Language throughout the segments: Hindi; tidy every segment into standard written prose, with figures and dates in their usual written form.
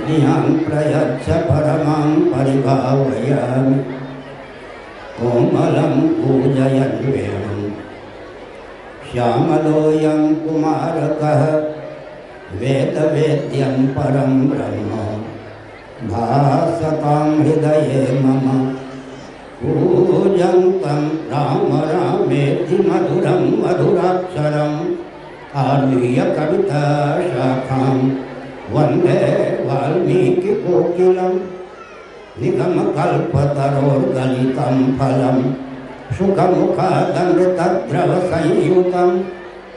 नियं प्रयच्छ परमं परिभावयामि कोमलं पूजयन् वेणुं श्यामलोऽयं कुमारकः वेदवेद्यं परं ब्रह्म भासतां हृदये मम पूजन्तं राम रामेति मधुरं मधुराक्षरम् आरुह्य कविताशाखां वन्दे वाल्मीकिकोकिलं निगमकल्पतरोर्गलितं फलं सुखमुखादमृतद्रवसंयुतं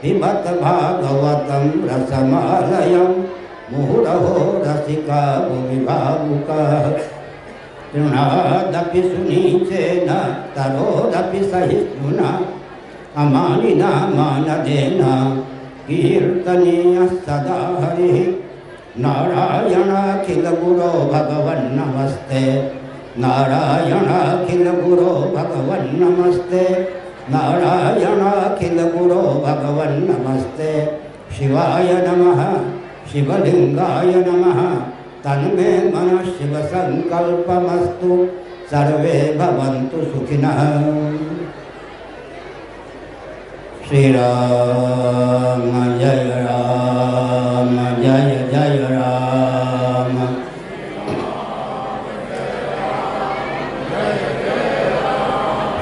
पिबत भागवतं रसमालयं मुहुरहो रसिका भुवि भावुकाः तृणादपि सुनीचेन तरोदपि सहिष्णुना अमानिना मानदेन कीर्तनीयः सदा हरिः नारायणाखिलगुरो भगवन्नमस्ते नारायणाखिलगुरो भगवन्नमस्ते नारायणाखिलगुरो भगवन्नमस्ते शिवाय नमः शिवलिंगाय नमः तन्मे मनः शिवसंकल्पमस्तु सर्वे भवन्तु सुखिनः। श्री राम जय राम जय जय राम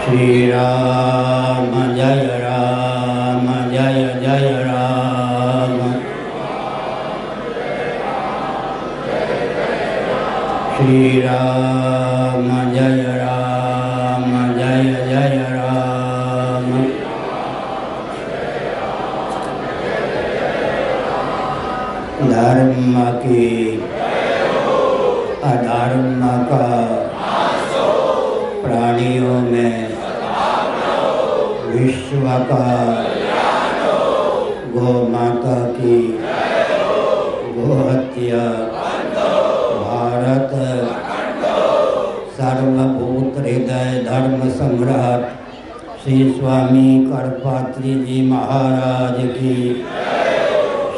श्री राम जय राम जय जय राम श्री राम जय राम जय जय राम धर्म की अधर्म का प्राणियों में विश्व का गौ माता की गोहत्या भारत सर्वभूत हृदय धर्म सम्राट श्री स्वामी करपात्री जी महाराज की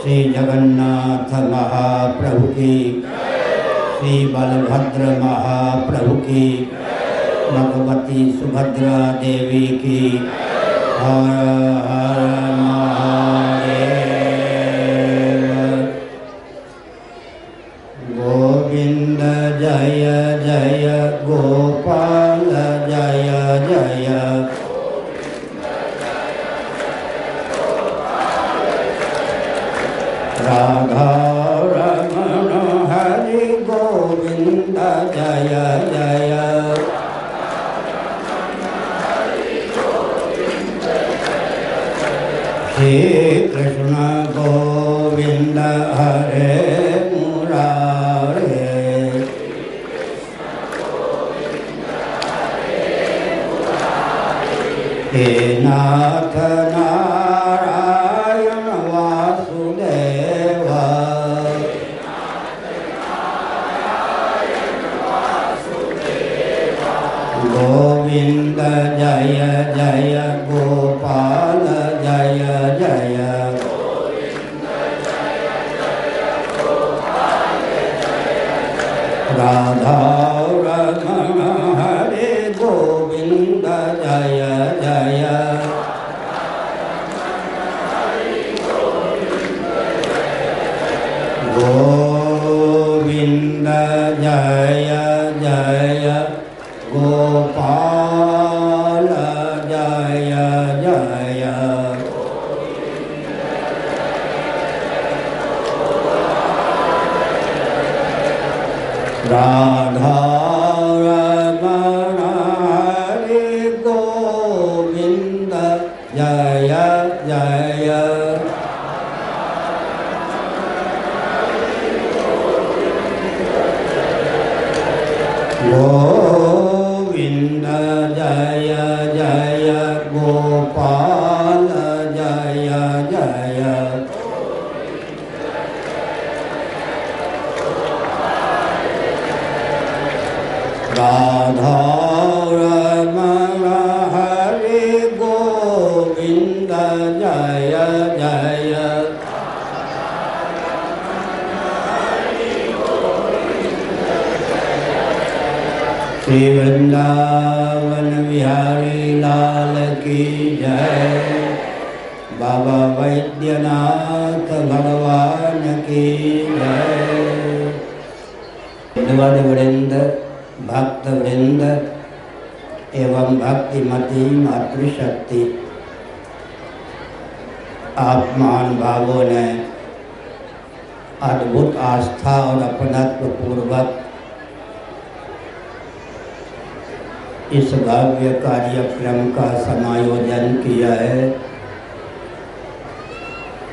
श्री जगन्नाथ महाप्रभु की श्री बलभद्र महाप्रभु की भगवती सुभद्रा देवी की हर हर महादेव। गोविंद जय जय गोपाल जय जय राधा रमण हरि गोविंद जय जय श्री कृष्ण गोविंद हरे मुरारे हे नाथ नारायण वासुदेव गोविंद जय जय गोपाल जय जय राधा रमण हरे गोविंद जय जय गोविंद जय जय गोपाल जय जय राधा रमण हरे गोविंद जय जय गोविंद जय जय गोपाल जय जय राधा रमण हरे गोविंद जय जय श्री वृंदावन बिहारी लाल की जय। बाबा वैद्यनाथ भगवान की जय। विद्वान वृंद, भक्त वृंद एवं भक्तिमती मातृशक्ति, आप महान भावों ने अद्भुत आस्था और अपनत्व पूर्वक इस भव्य कार्यक्रम का समायोजन किया है।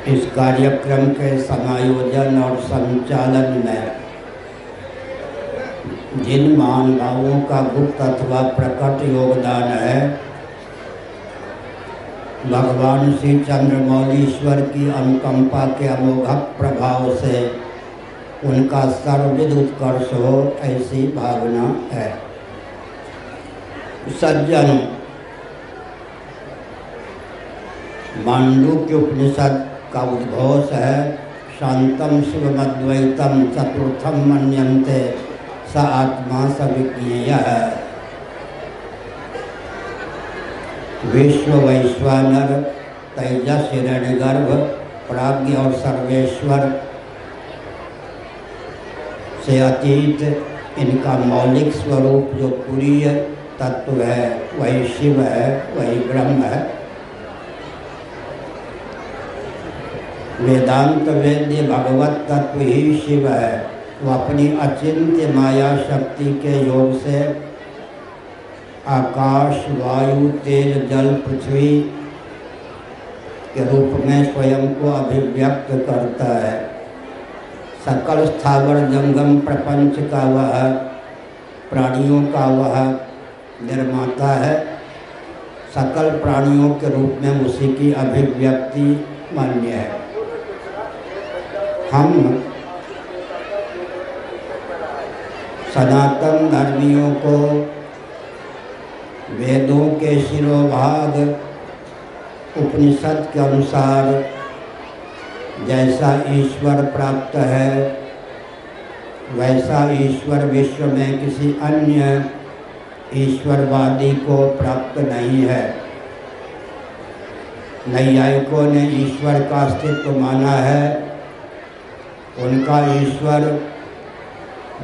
इस कार्यक्रम के समायोजन और संचालन में जिन महान भावों का गुप्त अथवा प्रकट योगदान है, भगवान श्री चंद्रमौलीश्वर की अनुकंपा के अमोघ प्रभाव से उनका सर्वविध उत्कर्ष हो, ऐसी भावना है। सज्जन, मांडूक्य उपनिषद का उद्घोष है, शांतम शिवमद्वैतम चतुर्थम मन्यन्ते स आत्मा सविज्ञेयः। विश्व वैश्वानर, तेजस हिरण्यगर्भ, प्राज्ञ और सर्वेश्वर से अतीत इनका मौलिक स्वरूप जो तुरीय तत्व है, वही शिव है, वही ब्रह्म है। वेदांत वेद्य भगवत तत्व ही शिव है। वह अपनी अचिंत्य माया शक्ति के योग से आकाश, वायु, तेज, जल, पृथ्वी के रूप में स्वयं को अभिव्यक्त करता है। सकल स्थावर जंगम प्रपंच का वह, प्राणियों का वह निर्माता है। सकल प्राणियों के रूप में उसी की अभिव्यक्ति मान्य है। हम सनातन धर्मियों को वेदों के शिरोभाग उपनिषद के अनुसार जैसा ईश्वर प्राप्त है, वैसा ईश्वर विश्व में किसी अन्य ईश्वरवादी को प्राप्त नहीं है। नैयायिकों ने ईश्वर का अस्तित्व माना है। उनका ईश्वर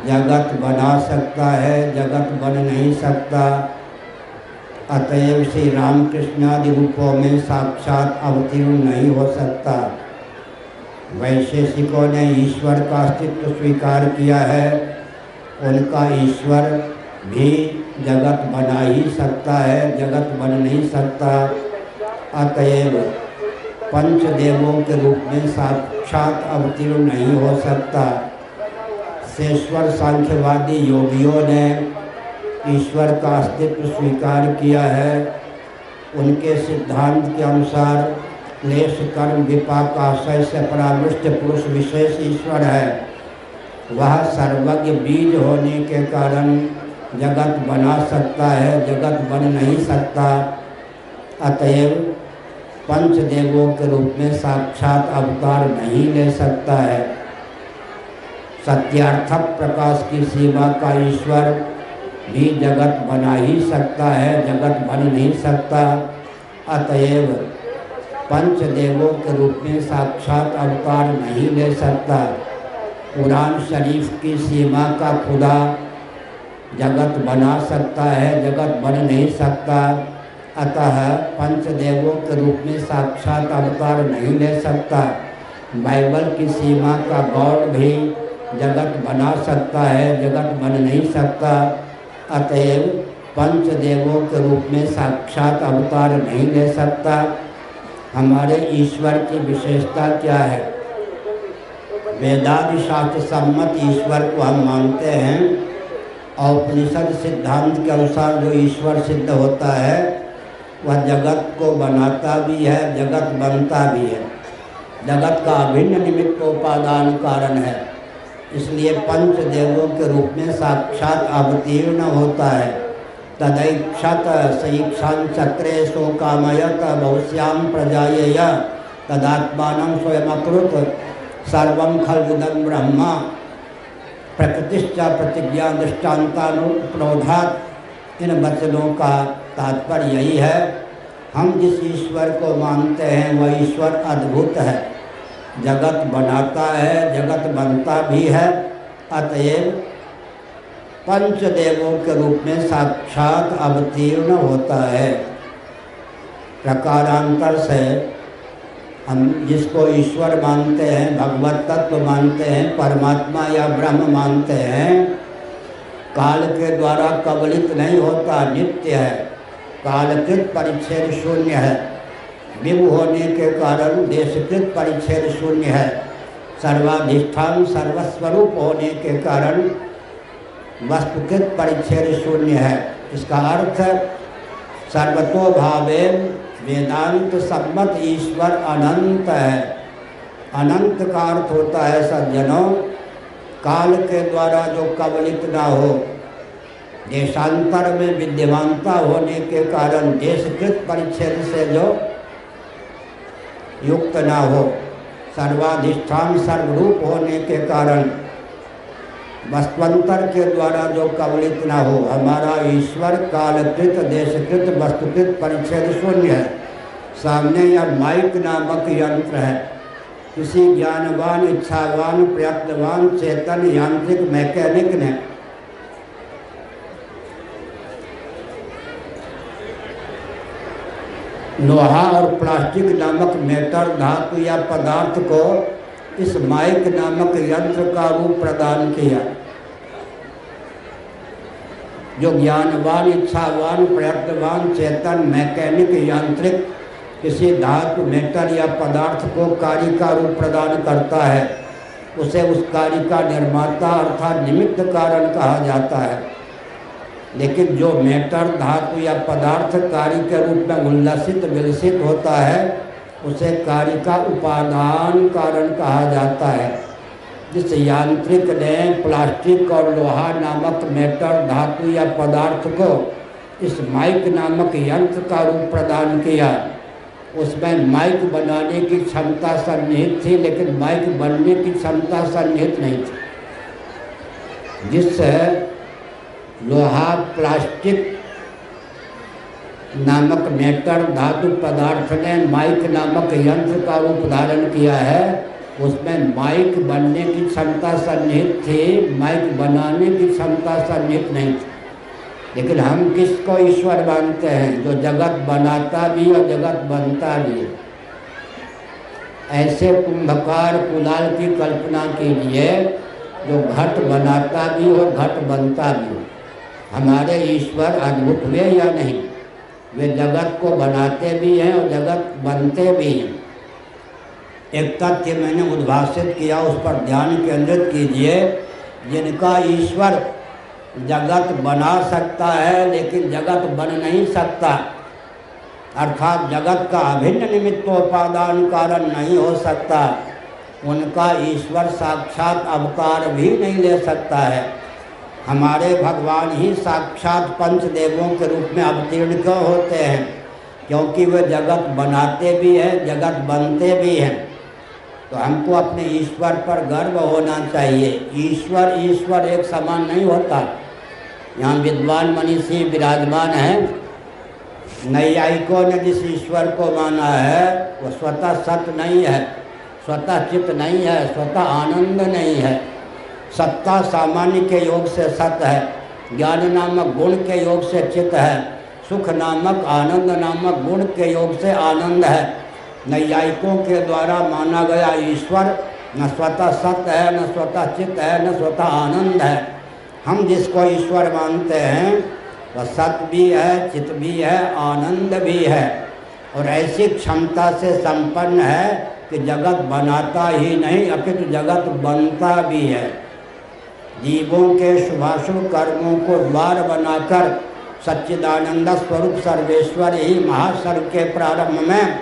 जगत बना सकता है, जगत बन नहीं सकता। अतएव श्री रामकृष्णादि रूपों में साक्षात अवतीर्ण नहीं हो सकता। वैशेषिकों ने ईश्वर का अस्तित्व स्वीकार किया है। उनका ईश्वर भी जगत बना ही सकता है, जगत बन नहीं सकता। अतएव पंचदेवों के रूप में साक्षात अवतीर्ण नहीं हो सकता। शेश्वर सांख्यवादी योगियों ने ईश्वर का अस्तित्व स्वीकार किया है। उनके सिद्धांत के अनुसार क्लेश कर्म विपाक आशय से परामृष्ट पुरुष विशेष ईश्वर है। वह सर्वज्ञ बीज होने के कारण जगत बना सकता है, जगत बन नहीं सकता। अतएव पंचदेवों के रूप में साक्षात अवतार नहीं ले सकता है। सत्यार्थक प्रकाश की सीमा का ईश्वर भी जगत बना ही सकता है, जगत बन नहीं सकता। अतएव पंचदेवों के रूप में साक्षात अवतार नहीं ले सकता। कुरान शरीफ की सीमा का खुदा जगत बना सकता है, जगत बन नहीं सकता। अतः पंचदेवों के रूप में साक्षात अवतार नहीं ले सकता। बाइबल की सीमा का गॉड भी जगत बना सकता है, जगत बन नहीं सकता। अतएव पंचदेवों के रूप में साक्षात अवतार नहीं ले सकता। हमारे ईश्वर की विशेषता क्या है? वेदादि शास्त्र सम्मत ईश्वर को हम मानते हैं और उपनिषद सिद्धांत के अनुसार जो ईश्वर सिद्ध होता है वह जगत को बनाता भी है, जगत बनता भी है। जगत का अभिन्न निमित्त उपादान कारण है। इसलिए पंचदेवों के रूप में साक्षात अवतीर्ण होता है। तदैक्षत सईक्षां चक्रे शोकामयत बहुश्याम प्रजायेय तदात्मानं स्वयमकृत सर्वं खल्विदं ब्रह्म प्रकृतिश्च प्रतिज्ञा दृष्टान्तानुप्रोधात् इन वचनों का तात्पर्य यही है, हम जिस ईश्वर को मानते हैं वह ईश्वर अद्भुत है, जगत बनाता है, जगत बनता भी है, अतएव पंचदेवों के रूप में साक्षात अवतीर्ण होता है। प्रकारांतर से हम जिसको ईश्वर मानते हैं, भगवत तत्व मानते हैं, परमात्मा या ब्रह्म मानते हैं, काल के द्वारा कबलित नहीं होता, नित्य है, कालकृत परिच्छेद शून्य है, विभु होने के कारण देशकृत परिच्छेद शून्य है, सर्वाधिष्ठान सर्वस्वरूप होने के कारण वस्तुकृत परिच्छेद शून्य है। इसका अर्थ सर्वतोभावेन वेदांत सम्मत ईश्वर अनंत है। अनंत का अर्थ होता है सज्जनों, काल के द्वारा जो कबलित ना हो, देशांतर में विद्यमानता होने के कारण देशकृत परिच्छेद से जो युक्त ना हो, सर्वाधिष्ठान सर्वरूप होने के कारण वस्तुअंतर के द्वारा जो कबलित ना हो। हमारा ईश्वर कालकृत देशकृत वस्तुकृत परिच्छेद शून्य है। सामने यह माइक नामक यंत्र है, किसी ज्ञानवान, इच्छावान, प्रयत्नवान, चेतन, यांत्रिक, मैकेनिक ने लोहा और प्लास्टिक नामक मेटल धातु या पदार्थ को इस माइक नामक यंत्र का रूप प्रदान किया। जो ज्ञानवान, इच्छावान, प्रयत्नवान, चेतन, मैकेनिक, यांत्रिक किसी धातु, मेटल या पदार्थ को कार्य का रूप प्रदान करता है, उसे उस कार्य का निर्माता अर्थात निमित्त कारण कहा जाता है। लेकिन जो मेटल, धातु या पदार्थ कार्य के रूप में उल्लसित विलसित होता है, उसे कार्य का उपादान कारण कहा जाता है। जिस यांत्रिक ने प्लास्टिक और लोहा नामक मेटल, धातु या पदार्थ को इस माइक नामक यंत्र का रूप प्रदान किया, उसमें माइक बनाने की क्षमता सन्निहित थी, लेकिन माइक बनने की क्षमता सन्निहित नहीं थी। जिससे लोहा, प्लास्टिक नामक मेटल, धातु पदार्थ ने माइक नामक यंत्र का रूप धारण किया है, उसमें माइक बनने की क्षमता सन्निहित थी, माइक बनाने की क्षमता सन्निहित नहीं थी। लेकिन हम किसको ईश्वर मानते हैं? जो जगत बनाता भी और जगत बनता भी। ऐसे कुंभकार कुलाल की कल्पना कीजिए जो घट बनाता भी और घट बनता भी। हमारे ईश्वर अद्भुत हुए या नहीं? वे जगत को बनाते भी हैं और जगत बनते भी हैं। एक तथ्य मैंने उद्भाषित किया, उस पर ध्यान केंद्रित कीजिए। जिनका ईश्वर जगत बना सकता है लेकिन जगत बन नहीं सकता, अर्थात जगत का अभिन्न निमित्तोपादान कारण नहीं हो सकता, उनका ईश्वर साक्षात अवतार भी नहीं ले सकता है। हमारे भगवान ही साक्षात पंचदेवों के रूप में अवतीर्ण क्यों होते हैं? क्योंकि वे जगत बनाते भी हैं, जगत बनते भी हैं। तो हमको अपने ईश्वर पर गर्व होना चाहिए। ईश्वर ईश्वर एक समान नहीं होता। यहाँ विद्वान मनीषी विराजमान हैं। नैयायिकों ने जिस ईश्वर को माना है वो स्वतः सत्य नहीं है, स्वतः चित्त नहीं है, स्वतः आनंद नहीं है। सत्ता सामान्य के योग से सत्य है, ज्ञान नामक गुण के योग से चित्त है, सुख नामक आनंद नामक गुण के योग से आनंद है। नैयायिकों के द्वारा माना गया ईश्वर न स्वतः सत्य है, न स्वतः चित्त है, न स्वतः आनंद है। हम जिसको ईश्वर मानते हैं वह सत्य भी है, चित्त भी है, आनंद भी है और ऐसी क्षमता से संपन्न है कि जगत बनाता ही नहीं अपितु जगत बनता भी है। जीवों के शुभाशुभ कर्मों को द्वार बनाकर सच्चिदानंद स्वरूप सर्वेश्वर ही महासर्ग के प्रारंभ में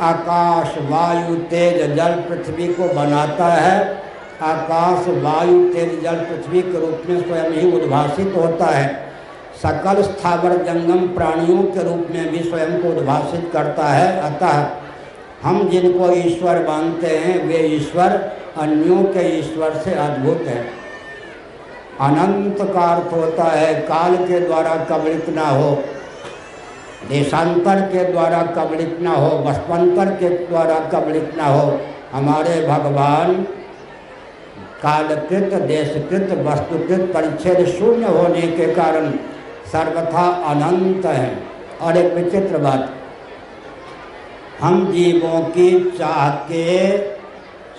आकाश, वायु, तेज, जल, पृथ्वी को बनाता है। आकाश, वायु, तेज, जल, पृथ्वी के रूप में स्वयं ही उद्भासित होता है। सकल स्थावर जंगम प्राणियों के रूप में भी स्वयं को उद्भासित करता है। अतः हम जिनको ईश्वर मानते हैं वे ईश्वर अन्यों के ईश्वर से अद्भुत है। अनंत का अर्थ होता है काल के द्वारा कबलित ना हो, देशांतर के द्वारा कबलित ना हो, वस्तांतर के द्वारा कबलित ना हो। हमारे भगवान कालकृत, देशकृत, वस्तुकृत परिच्छेद शून्य होने के कारण सर्वथा अनंत है। और एक विचित्र बात, हम जीवों की चाह के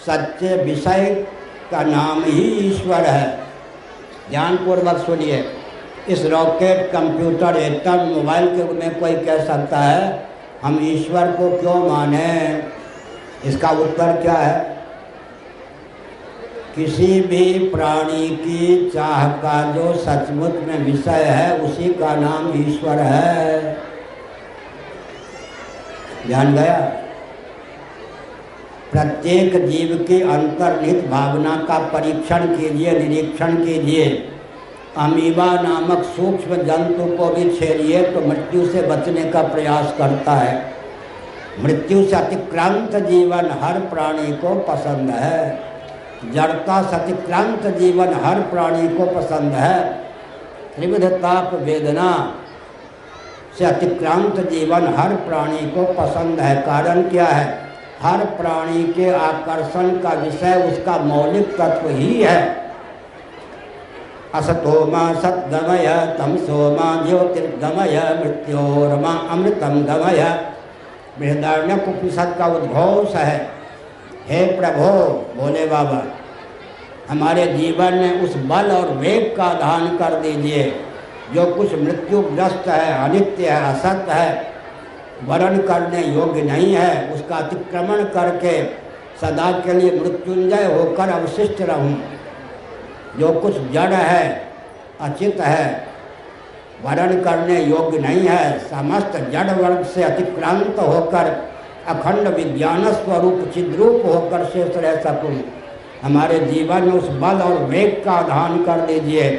सच्चे विषय का नाम ही ईश्वर है। ध्यानपूर्वक सुनिए, इस रॉकेट, कंप्यूटर, एटम, मोबाइल के में कोई कह सकता है हम ईश्वर को क्यों माने? इसका उत्तर क्या है? किसी भी प्राणी की चाह का जो सचमुच में विषय है उसी का नाम ईश्वर है। ध्यान गया? प्रत्येक जीव की अंतर्निहित भावना का परीक्षण कीजिए, निरीक्षण कीजिए। अमीबा नामक सूक्ष्म जंतु को भी छेड़िए तो मृत्यु से बचने का प्रयास करता है। मृत्यु से अतिक्रांत जीवन हर प्राणी को पसंद है। जड़ता से अतिक्रांत जीवन हर प्राणी को पसंद है। त्रिविध ताप वेदना से अतिक्रांत जीवन हर प्राणी को पसंद है। कारण क्या है? हर प्राणी के आकर्षण का विषय उसका मौलिक तत्व ही है। असतो मा सद्गमय तमसो मा ज्योतिर्गमय मृत्योर्मा अमृतम गमय। बृहदारण्यक उपनिषद का उद्घोष है। हे प्रभो, बोले बाबा, हमारे जीवन में उस बल और वेग का दान कर दीजिए जो कुछ मृत्युग्रस्त है, अनित्य है, असत्य है, वर्ण करने योग्य नहीं है, उसका अतिक्रमण करके सदा के लिए मृत्युंजय होकर अवशिष्ट रहूं। जो कुछ जड़ है, अचित है, वर्ण करने योग्य नहीं है, समस्त जड़ वर्ग से अतिक्रांत होकर अखंड विज्ञान स्वरूप चिद्रूप होकर शेष रह सकूं। हमारे जीवन में उस बल और वेग का दान कर दीजिए।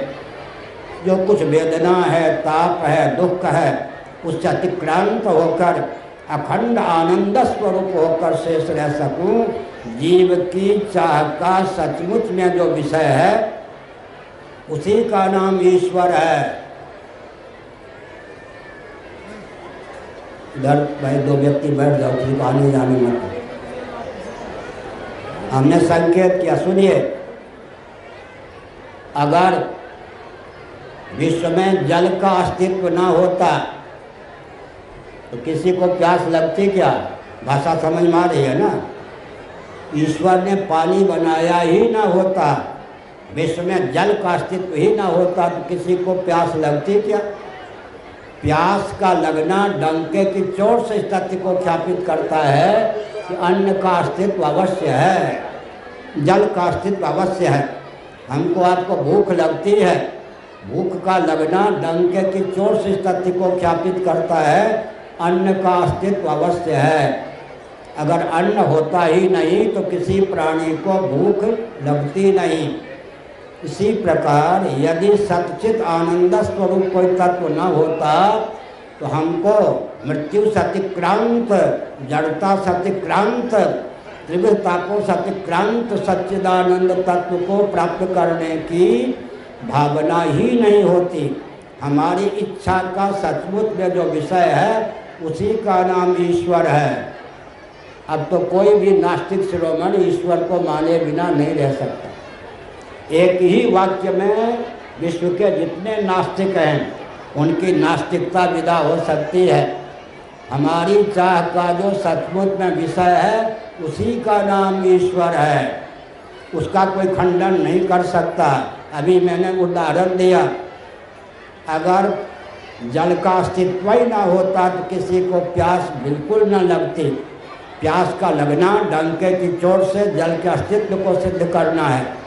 जो कुछ वेदना है, ताप है, दुख है, उससे अतिक्रांत होकर अखंड आनंद स्वरूप होकर शेष रह सकूं। जीव की चाह का सचमुच में जो विषय है उसी का नाम ईश्वर है। इधर भाई दो व्यक्ति बैठ जाओ, किसी को आने जाने मत। हमने संकेत किया, सुनिए, अगर विश्व में जल का अस्तित्व ना होता तो किसी को प्यास लगती क्या? भाषा समझ में आ रही है ना? ईश्वर ने पानी बनाया ही ना होता, विश्व में जल का अस्तित्व ही ना होता तो किसी को प्यास लगती क्या? प्यास का लगना डंके की चोट से इस तथ्य को ख्यापित करता है कि अन्न का अस्तित्व अवश्य है, जल का अस्तित्व अवश्य है। हमको आपको भूख लगती है, भूख का लगना डंके की चोट से इस तथ्य को ख्यापित करता है अन्न का अस्तित्व अवश्य है। अगर अन्न होता ही नहीं तो किसी प्राणी को भूख लगती नहीं। इसी प्रकार यदि सच्चित आनंद स्वरूप कोई तत्व न होता तो हमको मृत्यु से अतिक्रांत, जड़ता से अतिक्रांत, त्रिविध तापों से अतिक्रांत सच्चिदानंद तत्व को प्राप्त करने की भावना ही नहीं होती। हमारी इच्छा का सचमुच में जो विषय है उसी का नाम ईश्वर है। अब तो कोई भी नास्तिक शिरोमणि ईश्वर को माने बिना नहीं रह सकता। एक ही वाक्य में विश्व के जितने नास्तिक हैं उनकी नास्तिकता विदा हो सकती है। हमारी चाह का जो सचमुच में विषय है उसी का नाम ईश्वर है, उसका कोई खंडन नहीं कर सकता। अभी मैंने उदाहरण दिया, अगर जल का अस्तित्व ही ना होता तो किसी को प्यास बिल्कुल न लगती। प्यास का लगना डंके की चोट से जल के अस्तित्व को सिद्ध करना है।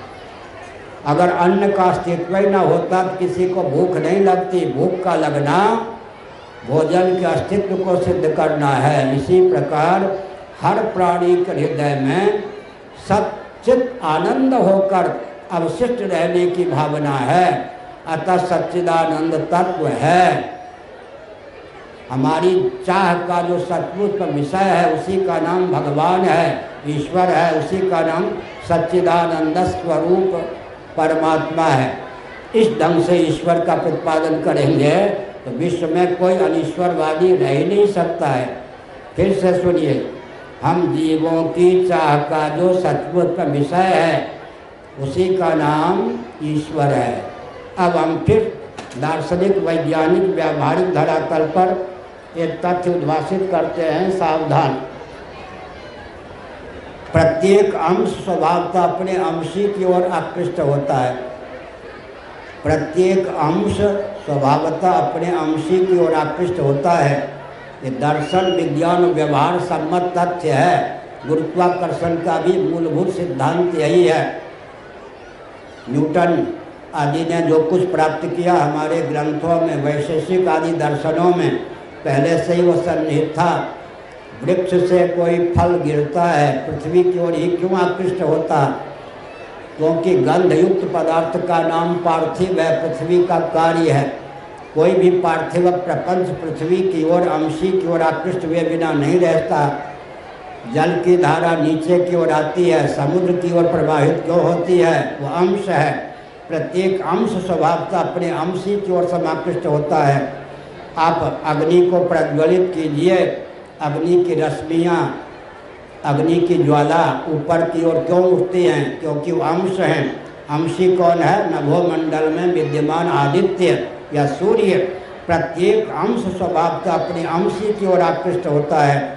अगर अन्न का अस्तित्व ही ना होता तो किसी को भूख नहीं लगती। भूख का लगना भोजन के अस्तित्व को सिद्ध करना है। इसी प्रकार हर प्राणी के हृदय में सच्चित आनंद होकर अवशिष्ट रहने की भावना है, अतः सच्चिदानंद तत्व है। हमारी चाह का जो सचमुच विषय है उसी का नाम भगवान है, ईश्वर है, उसी का नाम सच्चिदानंद स्वरूप परमात्मा है। इस ढंग से ईश्वर का प्रतिपादन करेंगे तो विश्व में कोई अनीश्वरवादी रह ही नहीं सकता है। फिर से सुनिए, हम जीवों की चाह का जो सचमुच का विषय है उसी का नाम ईश्वर है। अब हम फिर दार्शनिक, वैज्ञानिक, व्यावहारिक धरातल पर एक तथ्य उद्भाषित करते हैं, सावधान। प्रत्येक अंश स्वभावतः अपने अंशी की ओर आकृष्ट होता है। प्रत्येक अंश स्वभावतः अपने अंशी की ओर आकृष्ट होता है। ये दर्शन, विज्ञान और व्यवहार सम्मत तथ्य है। गुरुत्वाकर्षण का भी मूलभूत सिद्धांत यही है। न्यूटन आदि ने जो कुछ प्राप्त किया हमारे ग्रंथों में, वैशेषिक आदि दर्शनों में पहले से ही वो सन्निहित था। वृक्ष से कोई फल गिरता है, पृथ्वी की ओर ही क्यों आकृष्ट होता? क्योंकि गंधयुक्त पदार्थ का नाम पार्थिव है, पृथ्वी का कार्य है। कोई भी पार्थिव प्रपंच पृथ्वी की ओर, अंशी की ओर आकृष्ट हुए बिना नहीं रहता। जल की धारा नीचे की ओर आती है, समुद्र की ओर प्रवाहित क्यों होती है? वो अंश है। प्रत्येक अंश स्वभावतः अपने अंशी की ओर समाकृष्ट होता है। आप अग्नि को प्रज्वलित कीजिए, अग्नि की रश्मियाँ, अग्नि की ज्वाला ऊपर की ओर क्यों उठती हैं? क्योंकि वो अंश हैं। अंशी कौन है? नभोमंडल में विद्यमान आदित्य या सूर्य। प्रत्येक अंश स्वभावतः अपने अंशी की ओर आकृष्ट होता है।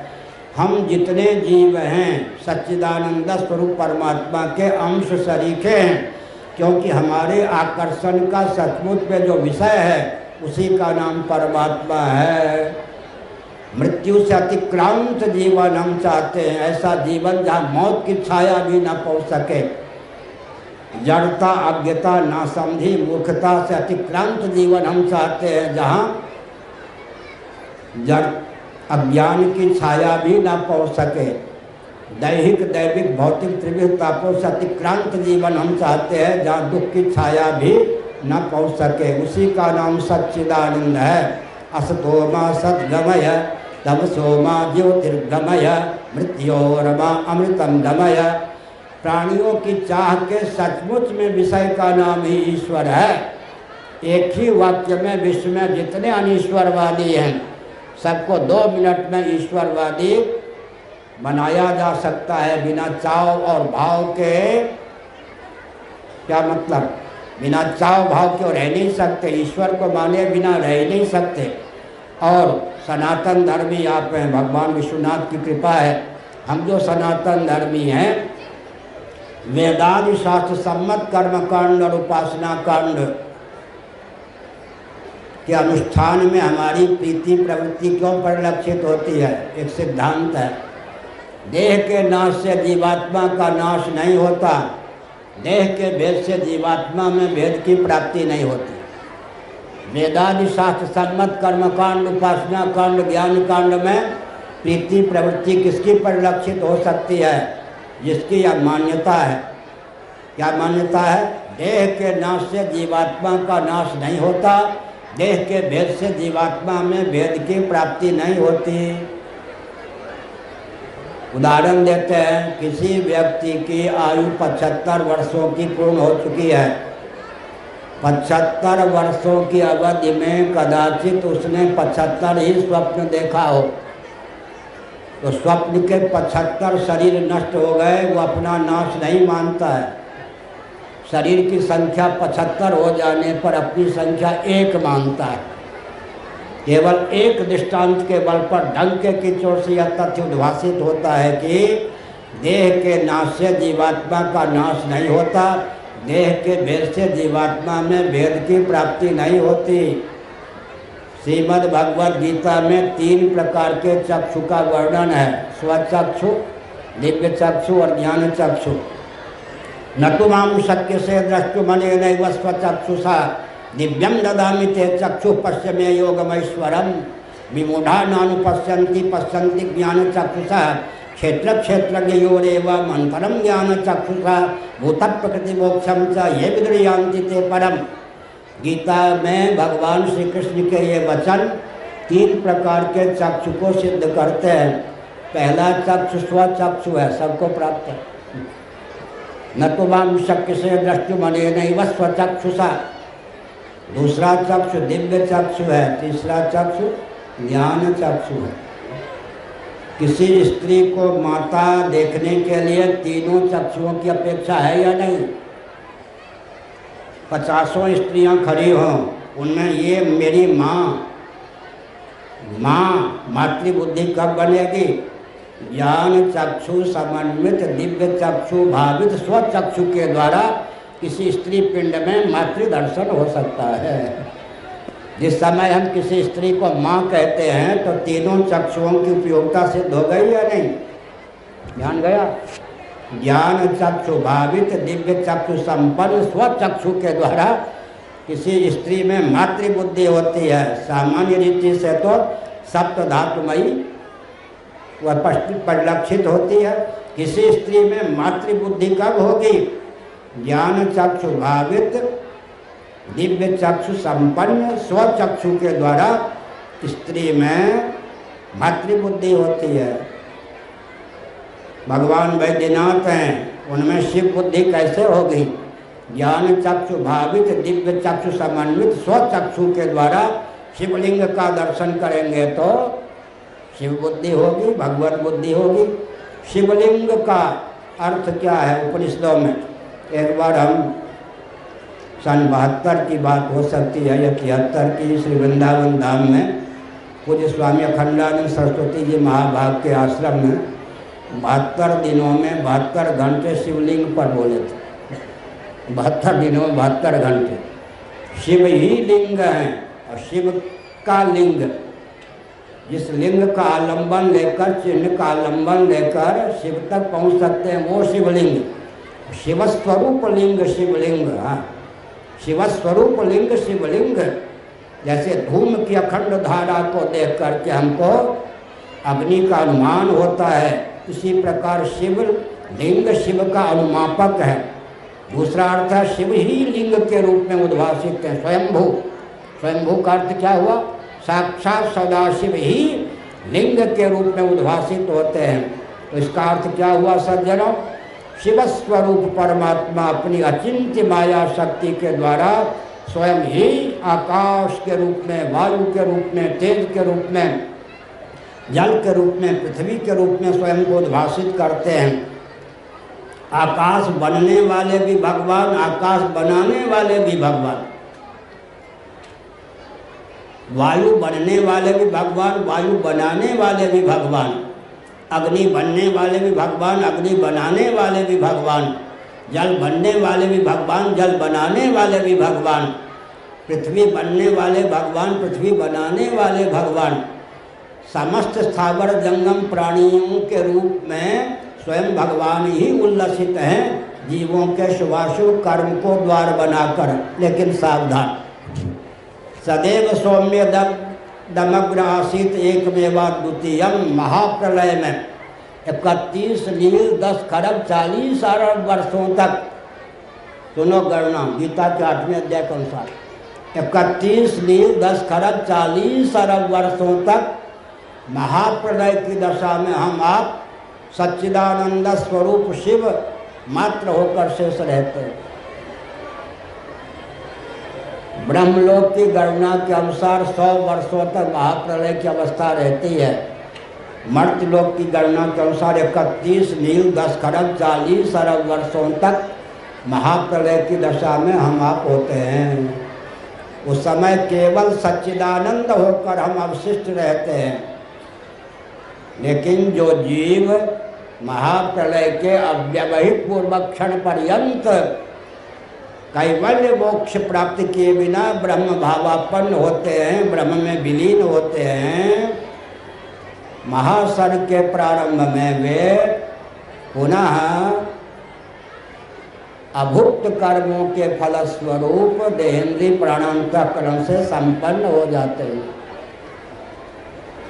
हम जितने जीव हैं सच्चिदानंद स्वरूप परमात्मा के अंश सरीखे हैं, क्योंकि हमारे आकर्षण का सचमुच में जो विषय है उसी का नाम परमात्मा है। मृत्यु से अतिक्रांत जीवन हम चाहते हैं, ऐसा जीवन जहाँ मौत की छाया भी न पहुँच सके। जड़ता, अज्ञता, नासमझी, मूर्खता से अतिक्रांत जीवन हम चाहते हैं, जहाँ जड़ अज्ञान की छाया भी न पहुँच सके। दैहिक, दैविक, भौतिक त्रिविध तापों से अतिक्रांत जीवन हम चाहते हैं, जहाँ दुख की छाया भी न पहुँच सके। उसी का नाम सच्चिदानंद है। असतोमा सद्गमय तमसोमा ज्योतिर्गमय मृत्योरमा अमृतम गमय। प्राणियों की चाह के सचमुच में विषय का नाम ही ईश्वर है। एक ही वाक्य में विश्व में जितने अनीश्वरवादी हैं सबको 2 मिनट में ईश्वरवादी बनाया जा सकता है। बिना चाव और भाव के, क्या मतलब? बिना चाव भाव के रह नहीं सकते। ईश्वर को माने बिना रह नहीं सकते। और सनातन धर्मी आप हैं, भगवान विश्वनाथ की कृपा है। हम जो सनातन धर्मी हैं, वेदादि शास्त्र सम्मत कर्मकांड और उपासना कांड के अनुष्ठान में हमारी प्रीति प्रवृत्ति क्यों परिलक्षित होती है? एक सिद्धांत है, देह के नाश से जीवात्मा का नाश नहीं होता, देह के भेद से जीवात्मा में भेद की प्राप्ति नहीं होती। वेदादि शास्त्र सम्मत कर्मकांड, उपासना कांड, ज्ञान कांड में प्रीति प्रवृत्ति किसकी परिलक्षित हो सकती है? जिसकी यह मान्यता है। क्या मान्यता है? देह के नाश से जीवात्मा का नाश नहीं होता, देह के भेद से जीवात्मा में भेद की प्राप्ति नहीं होती। उदाहरण देते हैं, किसी व्यक्ति की आयु 75 वर्षों की पूर्ण हो चुकी है। 75 वर्षों की अवधि में कदाचित उसने 75 ही स्वप्न देखा हो, तो स्वप्न के 75 शरीर नष्ट हो गए, वो अपना नाश नहीं मानता है। शरीर की संख्या 75 हो जाने पर अपनी संख्या 1 मानता है। केवल एक दृष्टांत के बल पर डंके की चोट से यह तथ्य उद्भाषित होता है कि देह के नाश से जीवात्मा का नाश नहीं होता, देह के भेद से जीवात्मा में भेद की प्राप्ति नहीं होती। श्रीमद् भगवद गीता में 3 प्रकार के चक्षु का वर्णन है, स्वचक्षु, दिव्य चक्षु और ज्ञान चक्षु। न तो माम शक्य से द्रष्टुमने नैव स्वचक्षुषा दिव्यम ददामि ते चक्षु पश्य मे योगमैश्वरम विमूढ़ा नानुपश्यन्ति पश्यन्ति ज्ञान चक्षुषा क्षेत्र क्षेत्रज्ञयोरेव मंतरम ज्ञान चक्षुषा भूत प्रकृति मोक्षम च ये विदुर्यान्ति ते परम। गीता में भगवान श्री कृष्ण के ये वचन 3 प्रकार के चक्षु को सिद्ध करते हैं। पहला चक्षु स्वचक्षु है, सबको प्राप्त है। न तो माम शक्य से द्रष्टुमने नैव स्वचक्षुषा, दूसरा चक्षु दिव्य चक्षु है, तीसरा चक्षु ज्ञान चक्षु है। किसी स्त्री को माता देखने के लिए तीनों चक्षुओं की अपेक्षा है या नहीं? 50 स्त्रियां खड़ी हों, उनमें ये मेरी माँ मातृबुद्धि कब बनेगी? ज्ञान चक्षु समन्वित दिव्य चक्षु भावित स्वचक्षु के द्वारा किसी स्त्री पिंड में मातृ दर्शन हो सकता है। जिस समय हम किसी स्त्री को माँ कहते हैं तो तीनों चक्षुओं की उपयोगिता सिद्ध हो गई या नहीं? ध्यान गया? ज्ञान चक्षु भावित दिव्य चक्षु संपन्न स्वचक्षु के द्वारा किसी स्त्री में मातृबुद्धि होती है। सामान्य रीति से तो सप्त धातुमयी वह परिलक्षित होती है। किसी स्त्री में मातृबुद्धि कब होगी? ज्ञान चक्षु भावित दिव्य चक्षु संपन्न स्वचक्षु के द्वारा स्त्री में मातृबुद्धि होती है। भगवान वैद्यनाथ हैं, उनमें शिव बुद्धि कैसे होगी? ज्ञान चक्षु भावित दिव्य चक्षु समन्वित स्वचक्षु के द्वारा शिवलिंग का दर्शन करेंगे तो शिव बुद्धि होगी, भगवत बुद्धि होगी। शिवलिंग का अर्थ क्या है उपनिषदों में? एक बार हम सन 72 की बात हो सकती है या 73 की, श्री वृंदावन धाम में पूज्य स्वामी अखंडानंद सरस्वती जी महाभाग के आश्रम में 72 दिनों में 72 घंटे शिवलिंग पर बोले थे। 72 दिनों में 72 घंटे शिव ही लिंग हैं। और शिव का लिंग, जिस लिंग का आलंबन लेकर, चिन्ह का आलंबन लेकर शिव तक पहुंच सकते हैं, वो शिवलिंग। शिवस्वरूप लिंग शिवलिंग, हाँ, शिवस्वरूप लिंग शिवलिंग। जैसे धूम की अखंड धारा को देख करके हमको अग्नि का अनुमान होता है, इसी प्रकार शिव लिंग शिव का अनुमापक है। दूसरा अर्थ है शिव ही लिंग के रूप में उद्भासित है। स्वयंभू, स्वयंभू का अर्थ क्या हुआ? साक्षात सदाशिव ही लिंग के रूप में उद्भासित होते हैं। तो इसका अर्थ क्या हुआ सज्जनों? शिवस्वरूप परमात्मा अपनी अचिंत्य माया शक्ति के द्वारा स्वयं ही आकाश के रूप में, वायु के रूप में, तेज के रूप में, जल के रूप में, पृथ्वी के रूप में स्वयं को उद्भासित करते हैं। आकाश बनने वाले भी भगवान, आकाश बनाने वाले भी भगवान। वायु बनने वाले भी भगवान, वायु बनाने वाले भी भगवान। अग्नि बनने वाले भी भगवान, अग्नि बनाने वाले भी भगवान। जल बनने वाले भी भगवान, जल बनाने वाले भी भगवान। पृथ्वी बनने वाले भगवान, पृथ्वी बनाने वाले भगवान। समस्त स्थावर जंगम प्राणियों के रूप में स्वयं भगवान ही उल्लसित हैं, जीवों के शुभाशुभ कर्म को द्वार बनाकर। लेकिन सावधान, सदैव सौम्य दमग्र आसीत एकमेवा द्वितीयम। महाप्रलय में 31 लील 10 खरब 40 अरब वर्षों तक, सुनो गणना गीता के 8वें अध्याय के अनुसार, 31 लील 10 खरब 40 अरब वर्षों तक महाप्रलय की दशा में हम आप सच्चिदानंद स्वरूप शिव मात्र होकर शेष रहते हैं। ब्रह्मलोक की गणना के अनुसार 100 वर्षों तक महाप्रलय की अवस्था रहती है। मर्त्यलोक की गणना के अनुसार 31 लील 10 खरब 40 अरब वर्षों तक महाप्रलय की दशा में हम आप होते हैं। उस समय केवल सच्चिदानंद होकर हम अवशिष्ट रहते हैं। लेकिन जो जीव महाप्रलय के अव्यवहित पूर्वक क्षण पर्यंत कैवल्य मोक्ष प्राप्ति किए बिना ब्रह्म भावापन्न होते हैं, ब्रह्म में विलीन होते हैं, महासन के प्रारंभ में वे पुनः अभुक्त कर्मों के फलस्वरूप देहेंद्रीय प्राणांतःकरण से संपन्न हो जाते हैं।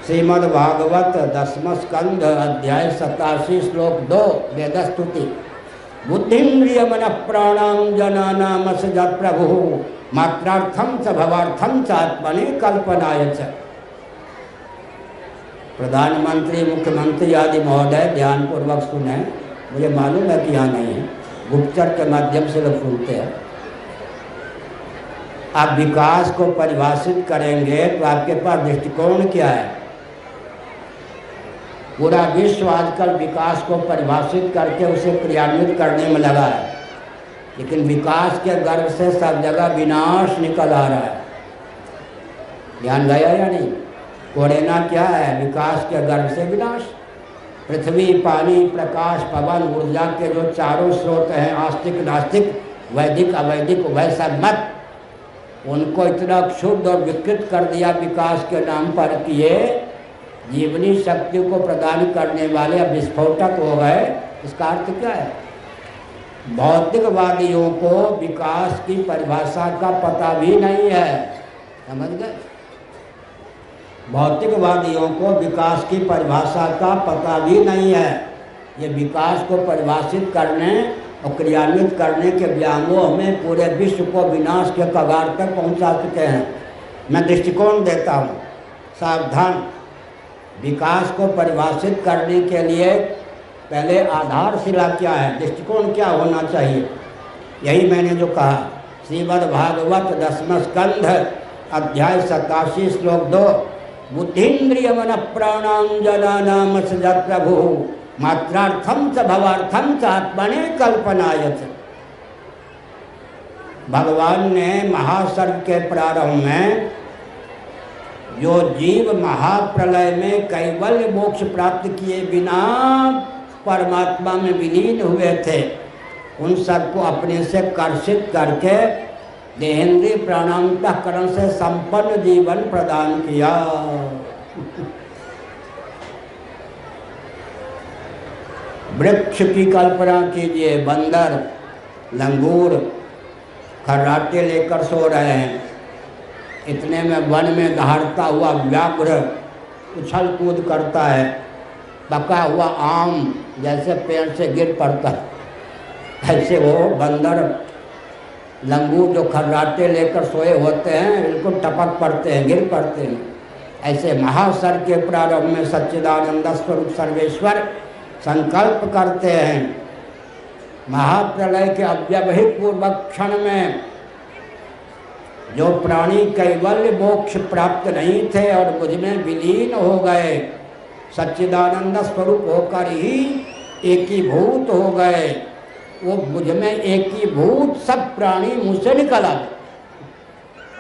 श्रीमद् भागवत 10वां स्कंध अध्याय 87 श्लोक 2 वेदस्तुति। बुद्धिन्द्रिय मन प्राणां जनानामस जत प्रभु मात्रार्थम च भवार्थम च आत्मने कल्पनाय च। प्रधानमंत्री, मुख्यमंत्री आदि महोदय ध्यानपूर्वक सुने। मुझे मालूम है कि यहाँ नहीं है, गुप्तचर के माध्यम से लोग सुनते हैं। आप विकास को परिभाषित करेंगे तो आपके पास दृष्टिकोण क्या है? पूरा विश्व आजकल विकास को परिभाषित करके उसे क्रियान्वित करने में लगा है, लेकिन विकास के गर्भ से सब जगह विनाश निकल आ रहा है। ध्यान गया या नहीं? कोरेना क्या है? विकास के गर्भ से विनाश। पृथ्वी, पानी, प्रकाश, पवन, ऊर्जा के जो चारों स्रोत हैं, आस्तिक नास्तिक, वैदिक अवैदिक, वैसा मत, उनको इतना क्षुब्ध और विकृत कर दिया विकास के नाम पर कि ये जीवनी शक्ति को प्रदान करने वाले विस्फोटक हो गए। इसका अर्थ क्या है? भौतिकवादियों को विकास की परिभाषा का पता भी नहीं है। समझ गए? भौतिकवादियों को विकास की परिभाषा का पता भी नहीं है। ये विकास को परिभाषित करने और क्रियान्वित करने के व्यामोह में पूरे विश्व को विनाश के कगार तक पहुंचा चुके हैं। मैं दृष्टिकोण देता हूँ, सावधान। विकास को परिभाषित करने के लिए पहले आधारशिला क्या है, दृष्टिकोण क्या होना चाहिए? यही मैंने जो कहा, श्रीमद् भागवत 10वां स्कंध अध्याय 87 श्लोक 2, बुद्धिन्द्रिय मन प्राणांजनानाम सजत प्रभु मात्रार्थम च भवार्थम च आत्मने कल्पनायत। भगवान ने महासर्ग के प्रारंभ में जो जीव महाप्रलय में कैवल्य मोक्ष प्राप्त किए बिना परमात्मा में विलीन हुए थे, उन सबको अपने से कर्षित करके देहेंद्रिय प्राणांतःकरण से संपन्न जीवन प्रदान किया। वृक्ष की कल्पना कीजिए, बंदर, लंगूर खर्राटे लेकर सो रहे हैं। इतने में वन में दहाड़ता हुआ व्याघ्र उछल कूद करता है, पका हुआ आम जैसे पेड़ से गिर पड़ता है, ऐसे वो बंदर लंगूर जो खर्राटे लेकर सोए होते हैं बिल्कुल टपक पड़ते हैं, गिर पड़ते हैं। ऐसे महासर्ग के प्रारंभ में सच्चिदानंद स्वरूप सर्वेश्वर संकल्प करते हैं, महाप्रलय के अव्यवहित पूर्वक क्षण में जो प्राणी कैवल्य मोक्ष प्राप्त नहीं थे और मुझ में विलीन हो गए, सच्चिदानंद स्वरूप होकर ही एकीभूत हो गए, वो मुझ में एकीभूत सब प्राणी मुझसे निकल आए।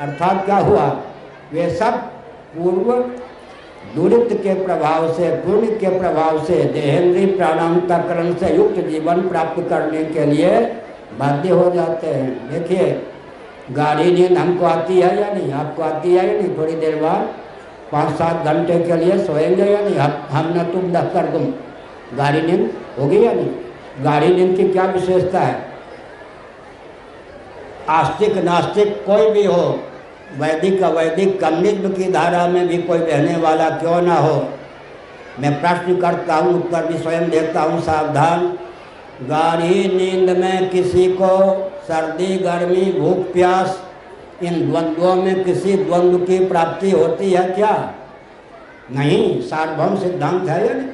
अर्थात क्या हुआ? वे सब पूर्व दुरित के प्रभाव से, पुण्य के प्रभाव से, देहेंद्रिय प्राणांतःकरण से युक्त जीवन प्राप्त करने के लिए बाध्य हो जाते हैं। देखिए, गाढ़ी नींद हमको आती है या नहीं? आपको आती है या नहीं? थोड़ी देर बाद 5-7 घंटे के लिए सोएंगे या नहीं? हम न तुम दफ्तर तुम, गाढ़ी नींद होगी या नहीं? गाढ़ी नींद की क्या विशेषता है? आस्तिक नास्तिक कोई भी हो, वैदिक अवैदिक कम्युनिज्म की धारा में भी कोई बहने वाला क्यों ना हो, मैं प्रश्न करता हूँ, उत्तर भी स्वयं देता हूँ, सावधान। गाढ़ी नींद में किसी को सर्दी गर्मी भूख प्यास इन द्वंद्वों में किसी द्वंद्व की प्राप्ति होती है क्या? नहीं, सार्वभौम सिद्धांत है या नहीं?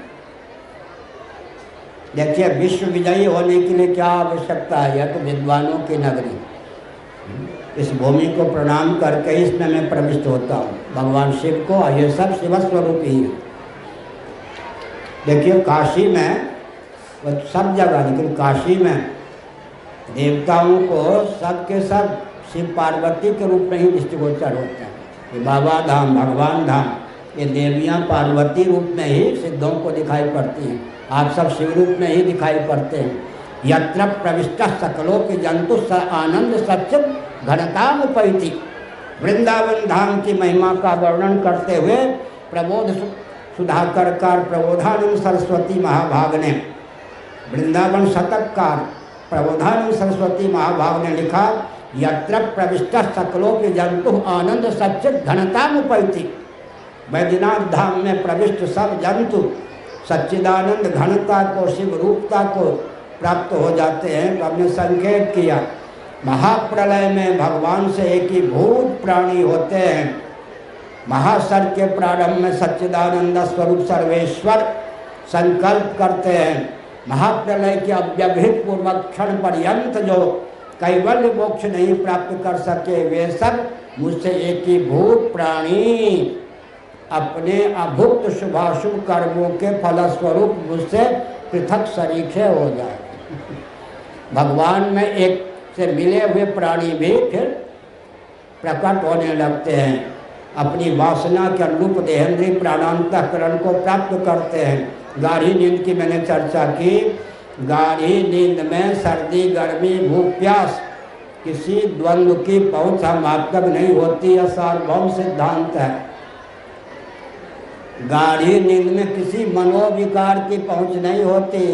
देखिए, विश्व विजयी होने के लिए क्या आवश्यकता है? यह तो विद्वानों की नगरी, इस भूमि को प्रणाम करके इसमें मैं प्रविष्ट होता हूँ। भगवान शिव को ये सब शिव स्वरूप ही है। देखिए, काशी में, सब जगह, लेकिन काशी में देवताओं को सब के सब शिव पार्वती के रूप में ही दृष्टिगोचर होते हैं। ये बाबा धाम, भगवान धाम, ये देवियाँ पार्वती रूप में ही सिद्धों को दिखाई पड़ती हैं। आप सब शिव रूप में ही दिखाई पड़ते हैं। यत्र प्रविष्ट सकलों के जंतु स आनंद सच्चित घनतामुपैति। वृंदावन धाम की महिमा का वर्णन करते हुए प्रबोध सुधाकरकार प्रबोधानंद सरस्वती महाभाग ने, वृंदावन शतककार प्रबोधानंद सरस्वती महाभाग ने लिखा, यत्र प्रविष्ट सकलों के जंतु आनंद सच्चित घनतामुपैति। वैद्यनाथ धाम में प्रविष्ट सब जंतु सच्चिदानंद घनता को, शिव रूपता को प्राप्त हो जाते हैं। तो हमने संकेत किया, महाप्रलय में भगवान से एकीभूत प्राणी होते हैं। महासर्ग के प्रारंभ में सच्चिदानंद स्वरूप सर्वेश्वर संकल्प करते हैं, महाप्रलय के अव्यवहित पूर्वक क्षण पर्यंत जो कैवल्य मोक्ष नहीं प्राप्त कर सके वे सब मुझसे एकीभूत प्राणी, अपने अभुक्त शुभाशुभ कर्मों के फलस्वरूप मुझसे पृथक सरीखे हो जाए। भगवान में एक से मिले हुए प्राणी भी फिर प्रकट होने लगते हैं, अपनी वासना के अनुरूप देहेंद्रीय प्राणांतकरण को प्राप्त करते हैं। गाढ़ी नींद की मैंने चर्चा की। गाढ़ी नींद में सर्दी गर्मी भूख प्यास किसी द्वंद्व की पहुंच हम आप तक नहीं होती, यह सार्वभौम सिद्धांत है। गाढ़ी नींद में किसी मनोविकार की पहुंच नहीं होती।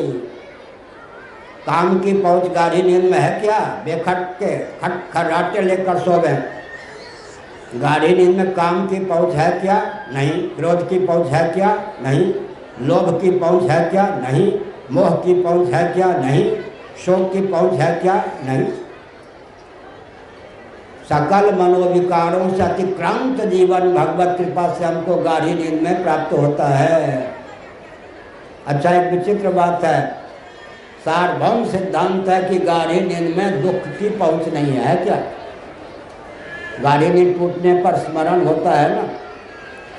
काम की पहुंच गाढ़ी नींद में है क्या? बेखट के खराटे लेकर सो गए। गाढ़ी नींद में काम की पहुंच है क्या? नहीं। क्रोध की पहुंच है क्या? नहीं। लोभ की पहुंच है क्या? नहीं। मोह की पहुंच है क्या? नहीं। शोक की पहुंच है क्या? नहीं। सकल मनोविकारों से अतिक्रांत जीवन भगवत कृपा से हमको गाढ़ी नींद में प्राप्त होता है। अच्छा, एक विचित्र बात है, सार्वभौम सिद्धांत है कि गाढ़ी नींद में दुख की पहुंच नहीं है क्या? गाढ़ी नींद टूटने पर स्मरण होता है ना,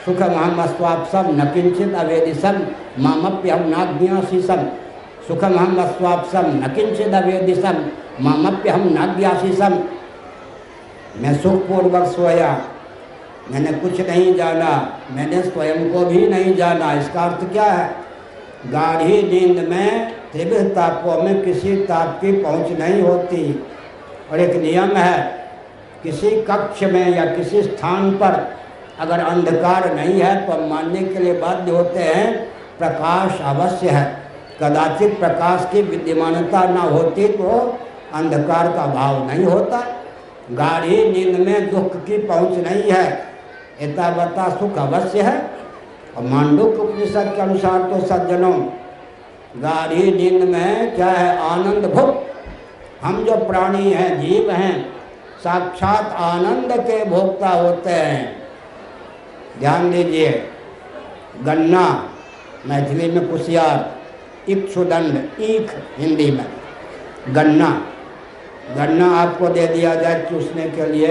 सुखमहम अस्वाप्सम न किंचित अवेदिशम मामप्यहम नाज्ञाशीषम। सुखमहम अस्वाप्सम न किंचित अवेदिशम मामप्यहम नाज्ञाशीषम। मैं सुखपूर्वक सोया, मैंने कुछ नहीं जाना, मैंने स्वयं को भी नहीं जाना। इसका अर्थ क्या है? गाढ़ी नींद में तीव्र तापों में किसी ताप की पहुंच नहीं होती। और एक नियम है, किसी कक्ष में या किसी स्थान पर अगर अंधकार नहीं है तो हम मानने के लिए बाध्य होते हैं प्रकाश अवश्य है। कदाचित प्रकाश की विद्यमानता न होती तो अंधकार का भाव नहीं होता। गाढ़ी नींद में दुख की पहुंच नहीं है, एतावता सुख अवश्य है। और मांडुक्य उपनिषद के अनुसार तो सज्जनों, गाढ़ी नींद में क्या है? आनंद भुक। हम जो प्राणी हैं, जीव हैं, साक्षात आनंद के भोक्ता होते हैं। ध्यान दीजिए, गन्ना मैथिली में कुशियार, इक्षुदंड ईख हिंदी में गन्ना। गन्ना आपको दे दिया जाए चूसने के लिए,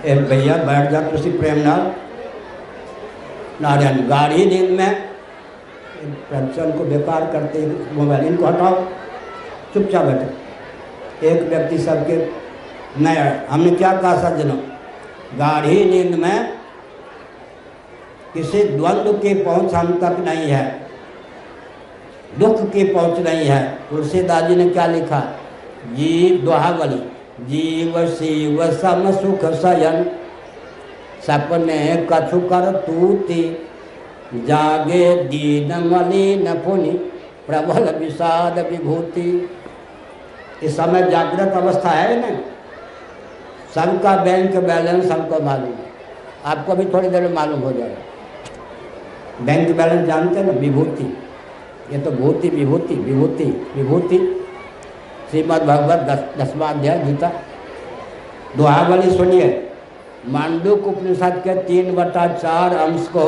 एक भैया बैठ जा तुसी प्रेमनाथ नारायण। गाढ़ी नींद में प्रवचन को बेकार करते, मोबाइल इनको हटाओ, चुपचाप बैठे। एक व्यक्ति सबके नया, हमने क्या कहा सज्जनों? गाढ़ी नींद में किसी द्वंद्व की पहुंच हम तक नहीं है, दुख की पहुंच नहीं है। तुलसीदास जी ने क्या लिखा? जीव दोहावली, जीव शिव सम सुख शयन, सपने कछु कर तूती, जागे दीन मलिन पुनि, प्रबल विषाद विभूति। इस समय जागृत अवस्था है ना, सबका बैंक बैलेंस हमको मालूम है, आपको भी थोड़ी देर में मालूम हो जाएगा। बैंक बैलेंस जानते हैं ना? विभूति, ये तो भूति विभूति विभूति विभूति। श्रीमद् भागवत 10वां अध्याय गीता। दोहावली सुनिए, मांडुक्य उपनिषद के 3/4 अंश को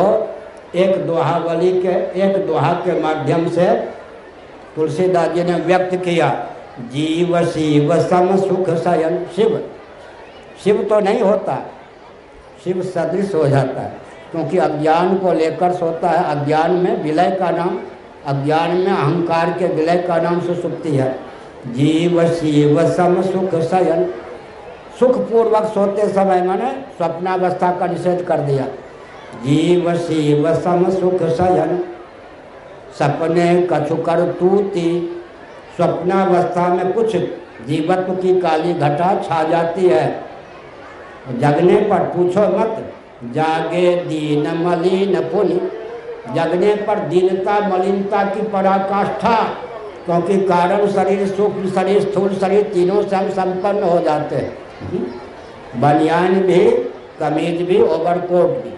एक दोहावली के, एक दोहा के माध्यम से तुलसीदास जी ने व्यक्त किया। जीव शिव सम सुख शयन। शिव, शिव तो नहीं होता, शिव सदृश हो जाता है, क्योंकि अज्ञान को लेकर सोता है। अज्ञान में विलय का नाम, अज्ञान में अहंकार के विलय का नाम सुषुप्ति है। जीव शिव सम सुख शयन, सुखपूर्वक सोते समय मैंने स्वप्नावस्था का निषेध कर दिया। जीव शिव सम सुख शयन, सपने कछु कर तूती। स्वप्नावस्था में कुछ जीवत्व की काली घटा छा जाती है, जगने पर पूछो मत। जागे दीन मलिन पुनि, जगने पर दीनता मलिनता की पराकाष्ठा, क्योंकि कारण शरीर, सूक्ष्म शरीर, स्थूल शरीर, तीनों से हम संपन्न हो जाते हैं। बनियान भी, कमीज भी, ओवरकोट भी,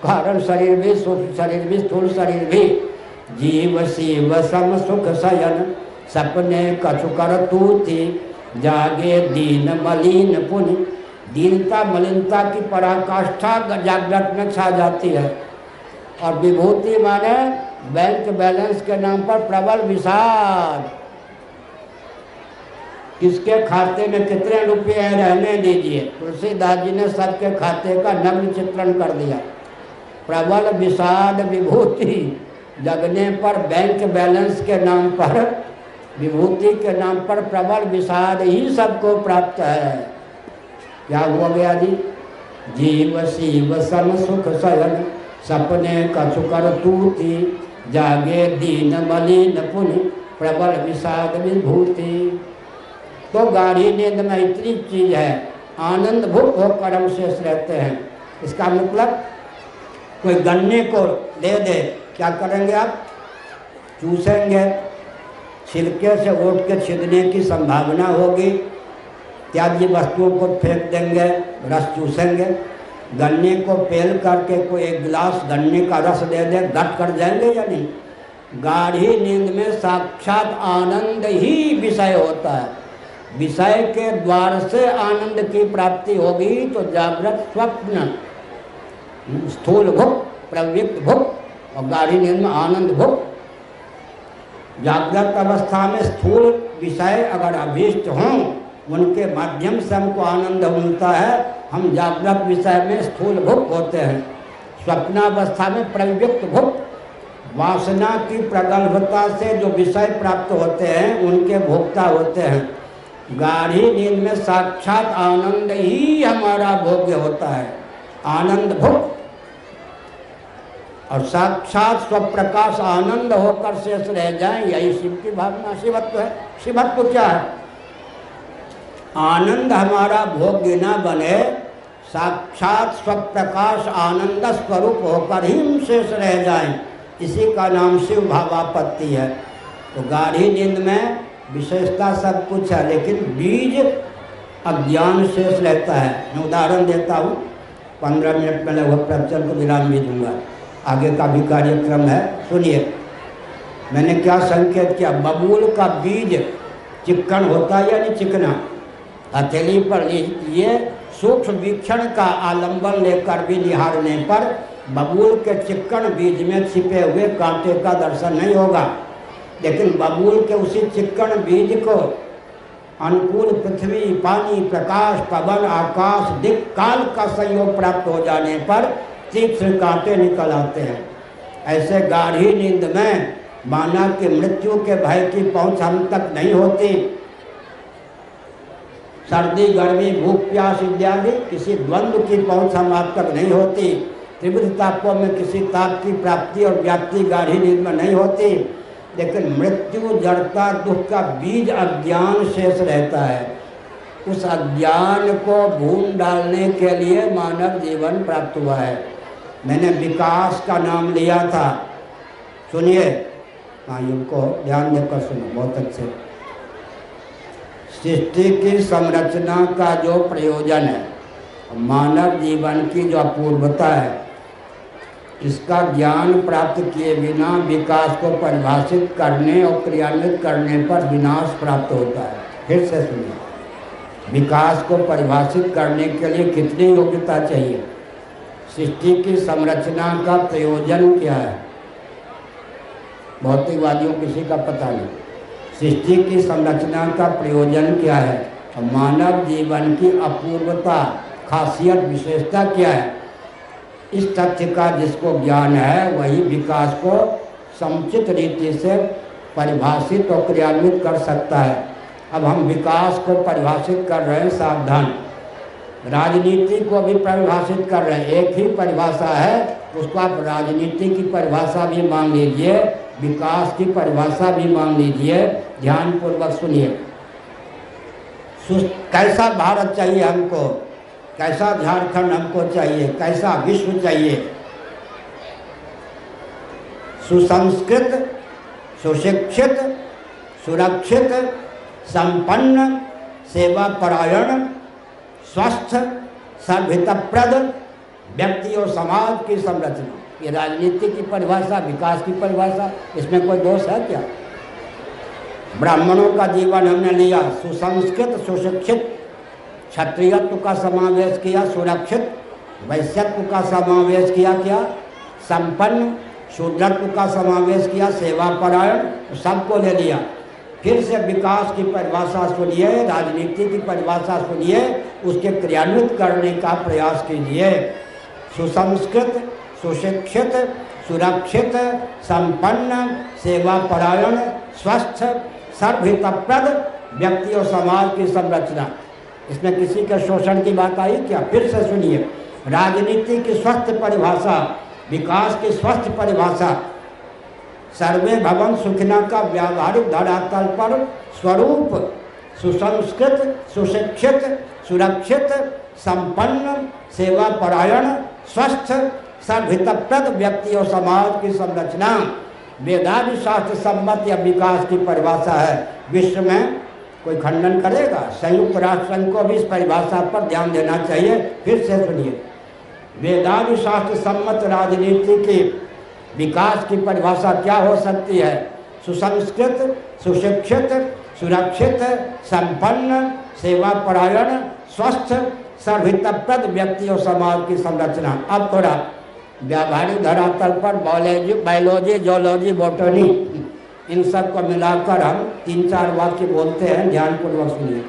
कारण शरीर भी, सूक्ष्म शरीर भी, स्थूल शरीर भी। जीव शिव सम सुख शयन, सपने कछु कर तूती, जागे दीन मलिन पुनि। दीनता मलिनता की पराकाष्ठा जागृत में छा जाती है। और विभूति माने बैंक बैलेंस के नाम पर प्रबल विषाद। किसके खाते में कितने रुपए हैं रहने दीजिए, तुलसीदास जी ने सबके खाते का नग्न चित्रण कर दिया। प्रबल विषाद विभूति जगने पर बैंक बैलेंस के नाम पर, विभूति के नाम पर प्रबल विषाद ही सबको प्राप्त है। क्या हुआ गया जी? जीव शिव सम सुख शयन सपने कछु कर तूती, जागे दीन मलिन पुनि प्रबल विषाद विभूति। तो गाढ़ी नींद में इतनी चीज है, आनंद भुक होकर हम शेष रहते हैं। इसका मतलब कोई गन्ने को दे दे, क्या करेंगे आप? चूसेंगे, छिलके से उठ के छिदने की संभावना होगी, त्याज्य वस्तुओं को फेंक देंगे, रस चूसेंगे। गन्ने को पेल करके कोई एक गिलास गन्ने का रस दे दे, गट कर जाएंगे या नहीं? गाढ़ी नींद में साक्षात आनंद ही विषय होता है। विषय के द्वार से आनंद की प्राप्ति होगी तो जागृत स्वप्न स्थूल भुक, प्रवृत्त भुक और गाढ़ी नींद में आनंद भुक। जागृत अवस्था में स्थूल विषय अगर अभीष्ट हों, उनके माध्यम से हमको आनंद मिलता है, हम जागृत विषय में स्थूल भुक होते हैं। स्वप्नावस्था में प्रवृत्त भुक, वासना की प्रगल्भता से जो विषय प्राप्त होते हैं उनके भोक्ता होते हैं। गाढ़ी नींद में साक्षात आनंद ही हमारा भोग्य होता है, आनंद भुक। और साक्षात स्वप्रकाश आनंद होकर शेष रह जाए, यही शिव की भावना, शिवत्व है। शिवत्व क्या है? आनंद हमारा भोग्य न बने, साक्षात स्वप्रकाश आनंद स्वरूप होकर ही हम शेष रह जाएं, इसी का नाम शिव भावापत्ति है। तो गाढ़ी नींद में विशेषता सब कुछ है, लेकिन बीज अज्ञान शेष रहता है। मैं उदाहरण देता हूँ, 15 मिनट पहले वह प्रवचन को विराम भी दूंगा, आगे का भी कार्यक्रम है, सुनिए। मैंने क्या संकेत किया? बबूल का बीज चिकन होता है या नहीं चिकना? हथेली पर ये सूक्ष्म वीक्षण का आलंबन लेकर भी निहारने पर बबूल के चिकन बीज में छिपे हुए कांटे का दर्शन नहीं होगा। लेकिन बबूल के उसी चिकन बीज को अनुकूल पृथ्वी, पानी, प्रकाश, पवन, आकाश, दिक् काल का संयोग प्राप्त हो जाने पर तीक्ष्ण कांटे निकल आते हैं। ऐसे गाढ़ी नींद में माना कि मृत्यु के भय की पहुंच हम तक नहीं होती। सर्दी, गर्मी, भूख, प्यास इत्यादि किसी द्वंद्व की पहुंच हम आप तक नहीं होती। त्रिविध तापों में किसी ताप की प्राप्ति और व्याप्ति गाढ़ी नींद में नहीं होती। लेकिन मृत्यु, जड़ता, दुख का बीज अज्ञान शेष रहता है। उस अज्ञान को भून डालने के लिए मानव जीवन प्राप्त हुआ है। मैंने विकास का नाम लिया था, सुनिए, हाँ, इनको ध्यान देकर सुनो बहुत अच्छे। सृष्टि की संरचना का जो प्रयोजन है, मानव जीवन की जो अपूर्वता है, इसका ज्ञान प्राप्त किए बिना विकास को परिभाषित करने और क्रियान्वित करने पर विनाश प्राप्त होता है। फिर से सुनिए, विकास को परिभाषित करने के लिए कितनी योग्यता चाहिए? सृष्टि की संरचना का प्रयोजन क्या है? भौतिकवादियों किसी का पता नहीं। सृष्टि की संरचना का प्रयोजन क्या है? मानव जीवन की अपूर्वता, खासियत, विशेषता क्या है? इस तथ्य का जिसको ज्ञान है वही विकास को समुचित रीति से परिभाषित और क्रियान्वित कर सकता है। अब हम विकास को परिभाषित कर रहे हैं, सावधान। राजनीति को भी परिभाषित कर रहे हैं, एक ही परिभाषा है, उसको आप राजनीति की परिभाषा भी मान लीजिए, विकास की परिभाषा भी मान लीजिए। ध्यानपूर्वक सुनिए। कैसा भारत चाहिए हमको? कैसा झारखंड हमको चाहिए? कैसा विश्व चाहिए? सुसंस्कृत, सुशिक्षित, सुरक्षित, संपन्न, सेवा परायण, स्वस्थ, सर्वहितप्रद व्यक्ति और समाज की संरचना। ये राजनीति की परिभाषा, विकास की परिभाषा, इसमें कोई दोष है क्या? ब्राह्मणों का जीवन हमने लिया, सुसंस्कृत, सुशिक्षित, क्षत्रियत्व का समावेश किया, सुरक्षित, वैश्यत्व का समावेश किया, क्या संपन्न, शूद्रत्व का समावेश किया, सेवा परायण, सबको ले लिया। फिर से विकास की परिभाषा सुनिए, राजनीति की परिभाषा सुनिए, उसके क्रियान्वित करने का प्रयास कीजिए। सुसंस्कृत, सुशिक्षित, सुरक्षित, संपन्न, सेवा परायण, स्वस्थ, सर्वहितप्रद व्यक्ति और समाज की संरचना। इसमें किसी के शोषण की बात आई क्या? फिर से सुनिए। राजनीति की स्वस्थ परिभाषा, विकास की स्वस्थ परिभाषा, सर्वे भवन सुखिना का व्यावहारिक धरातल पर स्वरूप सुसंस्कृत, सुशिक्षित, सुरक्षित, संपन्न, सेवा परायण, स्वस्थ, सर्वहितप्रद व्यक्ति और समाज की संरचना वेदांत शास्त्र सम्मत या विकास की परिभाषा है। विश्व में कोई खंडन करेगा? संयुक्त राष्ट्र संघ को भी इस परिभाषा पर ध्यान देना चाहिए। फिर से सुनिए, वेदांत शास्त्र सम्मत राजनीति की विकास की परिभाषा क्या हो सकती है? सुसंस्कृत, सुशिक्षित, सुरक्षित, संपन्न, सेवा परायण, स्वस्थ, सर्वहितप्रद व्यक्ति और समाज की संरचना। अब थोड़ा व्यावहारिक धरातल पर बायोलॉजी, जोलॉजी, बॉटनी, इन सब को मिलाकर हम 3-4 वाक्य बोलते हैं, ध्यानपूर्वक सुनिए।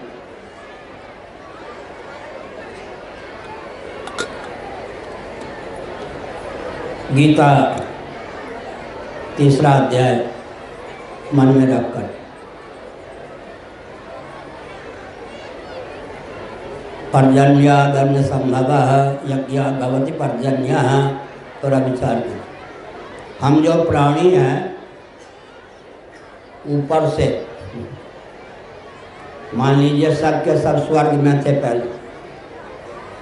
गीता 3रा अध्याय मन में रखकर, पर्जन्यादन्य संभव यज्ञ भवति पर्जन्य। थोड़ा विचार करें। हम जो प्राणी हैं, ऊपर से मान लीजिए सब के सब स्वर्ग में थे पहले,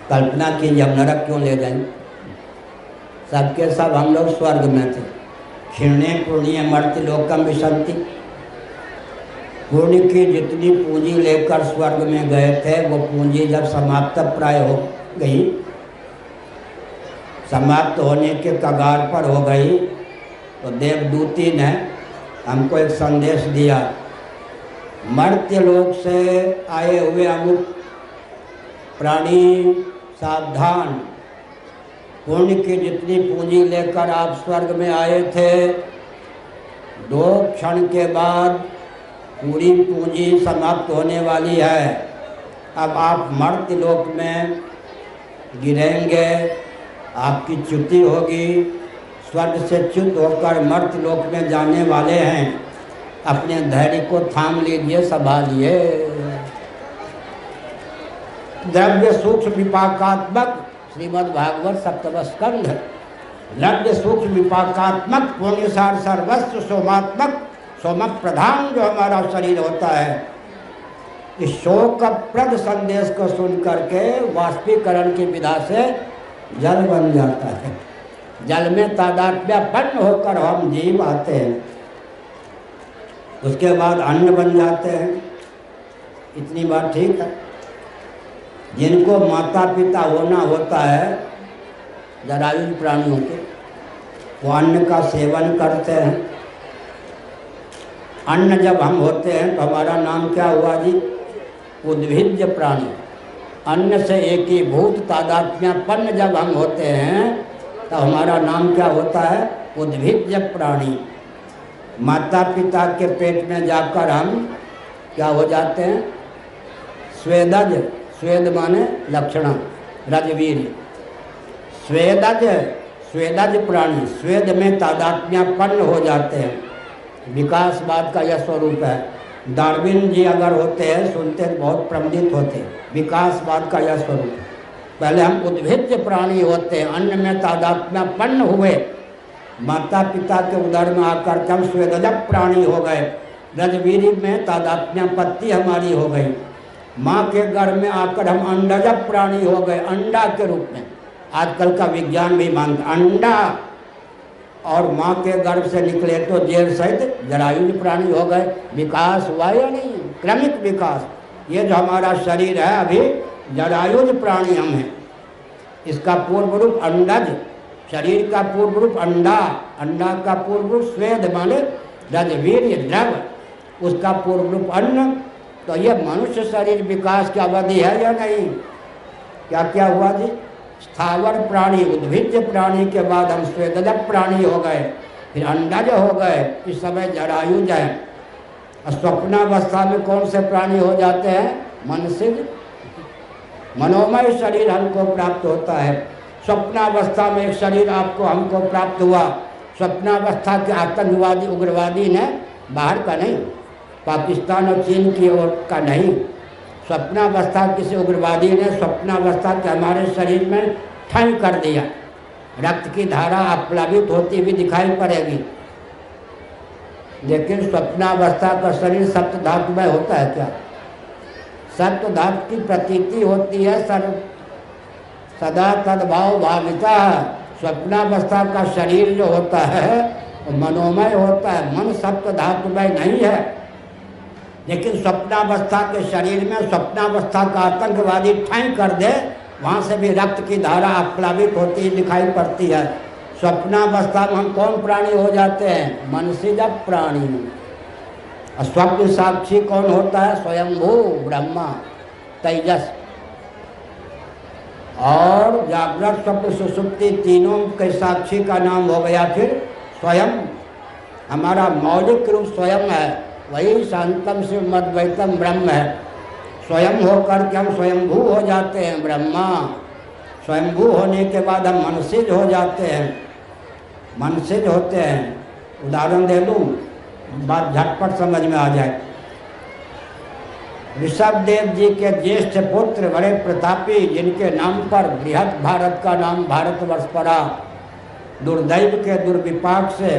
कल्पना कीजिए हम नरक क्यों ले जाएंगे? सबके सब हम लोग स्वर्ग में थे। क्षीणे पुण्य मर्त्य लोकम विशंति, पुण्य की जितनी पूंजी लेकर स्वर्ग में गए थे, वो पूंजी जब समाप्त प्राय हो गई, समाप्त होने के कगार पर हो गई, तो देवदूती ने हमको एक संदेश दिया, मर्त्य लोक से आए हुए अमुक प्राणी सावधान, पुण्य की जितनी पूंजी लेकर आप स्वर्ग में आए थे, 2 क्षण के बाद पूरी पूंजी समाप्त होने वाली है। अब आप मर्त्य लोक में गिरेंगे, आपकी च्युति होगी, स्वर्ग से च्युत होकर मर्त्य लोक में जाने वाले हैं। अपने धैर्य को थाम लीजिए, संभालिए। द्रव्य सूक्ष्म विपाकात्मक, श्रीमद् भागवत सप्तम स्कंध, द्रव्य सूक्ष्म विपाकात्मक पुण्यसार सर्वस्व सोमात्मक, सोम प्रधान जो हमारा शरीर होता है, इस शोकप्रद संदेश को सुन करके वाष्पीकरण की विधा से जल बन जाता है। जल में तादात्म्यपन्न होकर हम जीव आते हैं, उसके बाद अन्न बन जाते हैं। इतनी बात ठीक है। जिनको माता पिता होना होता है जरायुज प्राणियों के, वो अन्न का सेवन करते हैं। अन्न जब हम होते हैं तो हमारा नाम क्या हुआ जी? उद्भिज्ज प्राणी। अन्न से एकीभूत तादात्म्यपन्न जब हम होते हैं तो हमारा नाम क्या होता है? उद्भिज्ज प्राणी। माता पिता के पेट में जाकर हम क्या हो जाते हैं? स्वेदज। स्वेद माने लक्षण, रजवीर। स्वेदज, स्वेदज प्राणी, स्वेद में तादात्म्यपन्न हो जाते हैं। विकासवाद का यह स्वरूप है। डार्विन जी अगर होते हैं, सुनते बहुत प्रमोदित होते। विकासवाद का यह स्वरूप है। पहले हम उद्भिज्ज प्राणी होते हैं, अन्न में तादात्म्यपन्न हुए, माता पिता के उदर में आकर हम स्वेदज प्राणी हो गए, रजवीरी में तादात्म्यपत्ति हमारी हो गई। माँ के गर्भ में आकर हम अंडज प्राणी हो गए, अंडा के रूप में। आजकल का विज्ञान भी मानता अंडा, और माँ के गर्भ से निकले तो जेर सहित जरायुज प्राणी हो गए। विकास हुआ या नहीं? क्रमिक विकास। ये जो हमारा शरीर है अभी जरायुज प्राणी हम हैं। इसका पूर्व रूप अंडज, शरीर का पूर्व रूप अंडा, अंडा का पूर्व रूप स्वेद माने रजवीर्य द्रव, उसका पूर्व रूप अन्न। तो ये मनुष्य शरीर विकास की अवधि है या नहीं? क्या क्या हुआ जी? स्थावर प्राणी, उद्भिज्ज प्राणी के बाद हम स्वेदज प्राणी हो गए। फिर अंडज हो गए, इस समय जरायुज है। और स्वप्नावस्था में कौन से प्राणी हो जाते हैं? मनसिज मनोमय शरीर हमको प्राप्त होता है। स्वप्नावस्था में एक शरीर आपको हमको प्राप्त हुआ। स्वप्नावस्था के आतंकवादी उग्रवादी ने, बाहर का नहीं, पाकिस्तान और चीन की ओर का नहीं, स्वप्नावस्था किसी उग्रवादी ने स्वप्नावस्था के हमारे शरीर में ठन कर दिया। रक्त की धारा आप्लावित होती हुई दिखाई पड़ेगी, लेकिन स्वप्नावस्था का शरीर सप्त धातु में होता है क्या? सत्व धातु की प्रतीति होती है, सदा तद्भाव भाविता। स्वप्नावस्था का शरीर जो होता है वो मनोमय होता है, मन सप्त धातुमय नहीं है। लेकिन स्वप्नावस्था के शरीर में स्वप्नावस्था का आतंकवादी ठाई कर दे, वहाँ से भी रक्त की धारा आप्लावित होती दिखाई पड़ती है। स्वप्नावस्था में हम कौन प्राणी हो जाते हैं? मनसिज प्राणी। स्वप्न साक्षी कौन होता है? स्वयंभू ब्रह्मा तेजस। और जागृत स्वप्न सुषुप्ति तीनों के साक्षी का नाम हो गया फिर स्वयं। हमारा मौलिक रूप स्वयं है, वही शांतम शिव अद्वैतम ब्रह्म है। स्वयं होकर के हम स्वयंभू हो जाते हैं ब्रह्मा। स्वयंभू होने के बाद हम मनसिज हो जाते हैं, मनसिज होते हैं। उदाहरण दे दूँ, बात झटपट समझ में आ जाए। ऋषभदेव जी के ज्येष्ठ पुत्र बड़े प्रतापी, जिनके नाम पर बृहद भारत का नाम भारतवर्ष पड़ा, दुर्दैव के दुर्विपाक से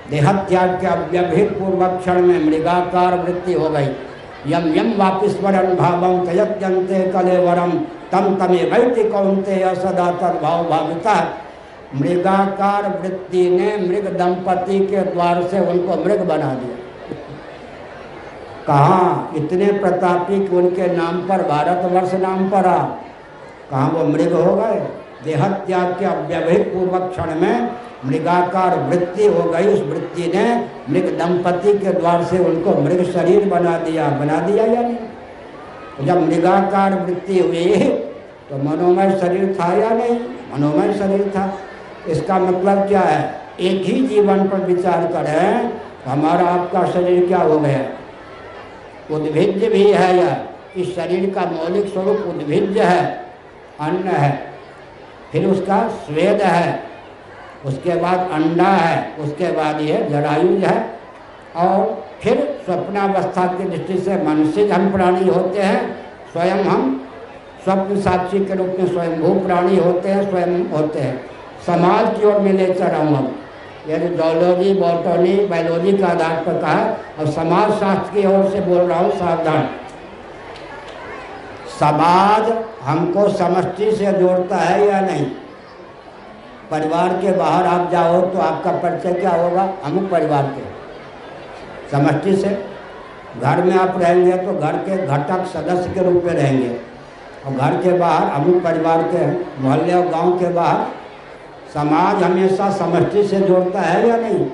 देहत्याग के अव्यवहित पूर्वक क्षण में मृगाकार वृत्ति हो गई। यम यम वापिस्वरन भावम तयत्यंते कलेवरम तम तमे वैति कौन्तेय सदा तद्भाव भाविता। मृगाकार वृत्ति ने मृग दंपति के द्वार से उनको मृग बना दिया। कहाँ इतने प्रतापी कि उनके नाम पर भारतवर्ष नाम पड़ा, कहाँ वो मृग हो गए? देहत्याग के अव्यवहित पूर्वक क्षण में मृगाकार वृत्ति हो गई। उस वृत्ति ने मृग दंपति के द्वार से उनको मृग शरीर बना दिया। बना दिया या नहीं? तो जब मृगाकार वृत्ति हुई तो मनोमय शरीर था या नहीं? मनोमय शरीर था। इसका मतलब क्या है? एक ही जीवन पर विचार करें, हमारा आपका शरीर क्या हो गया? उद्भिज्ज भी है यह। इस शरीर का मौलिक स्वरूप उद्भिज्ज है, अन्न है, फिर उसका स्वेद है, उसके बाद अंडा है, उसके बाद यह जरायुज है, और फिर स्वप्नावस्था की दृष्टि से मनसिज हम प्राणी होते हैं। स्वयं हम स्वप्न साक्षी के रूप में स्वयंभू प्राणी होते हैं, स्वयं होते हैं। समाज की ओर में ले चल रहा हूँ अब, यानी जूलॉजी बॉटनी बायोलॉजी के आधार पर कहा, और समाज शास्त्र की ओर से बोल रहा हूँ, सावधान। समाज हमको समष्टि से जोड़ता है या नहीं? परिवार के बाहर आप जाओ तो आपका परिचय क्या होगा? अमुक परिवार के, समष्टि से। घर में आप रहेंगे तो घर के घटक सदस्य के रूप में रहेंगे, और घर के बाहर अमुक परिवार के, मोहल्ले और गांव के बाहर। समाज हमेशा समष्टि से जोड़ता है या नहीं?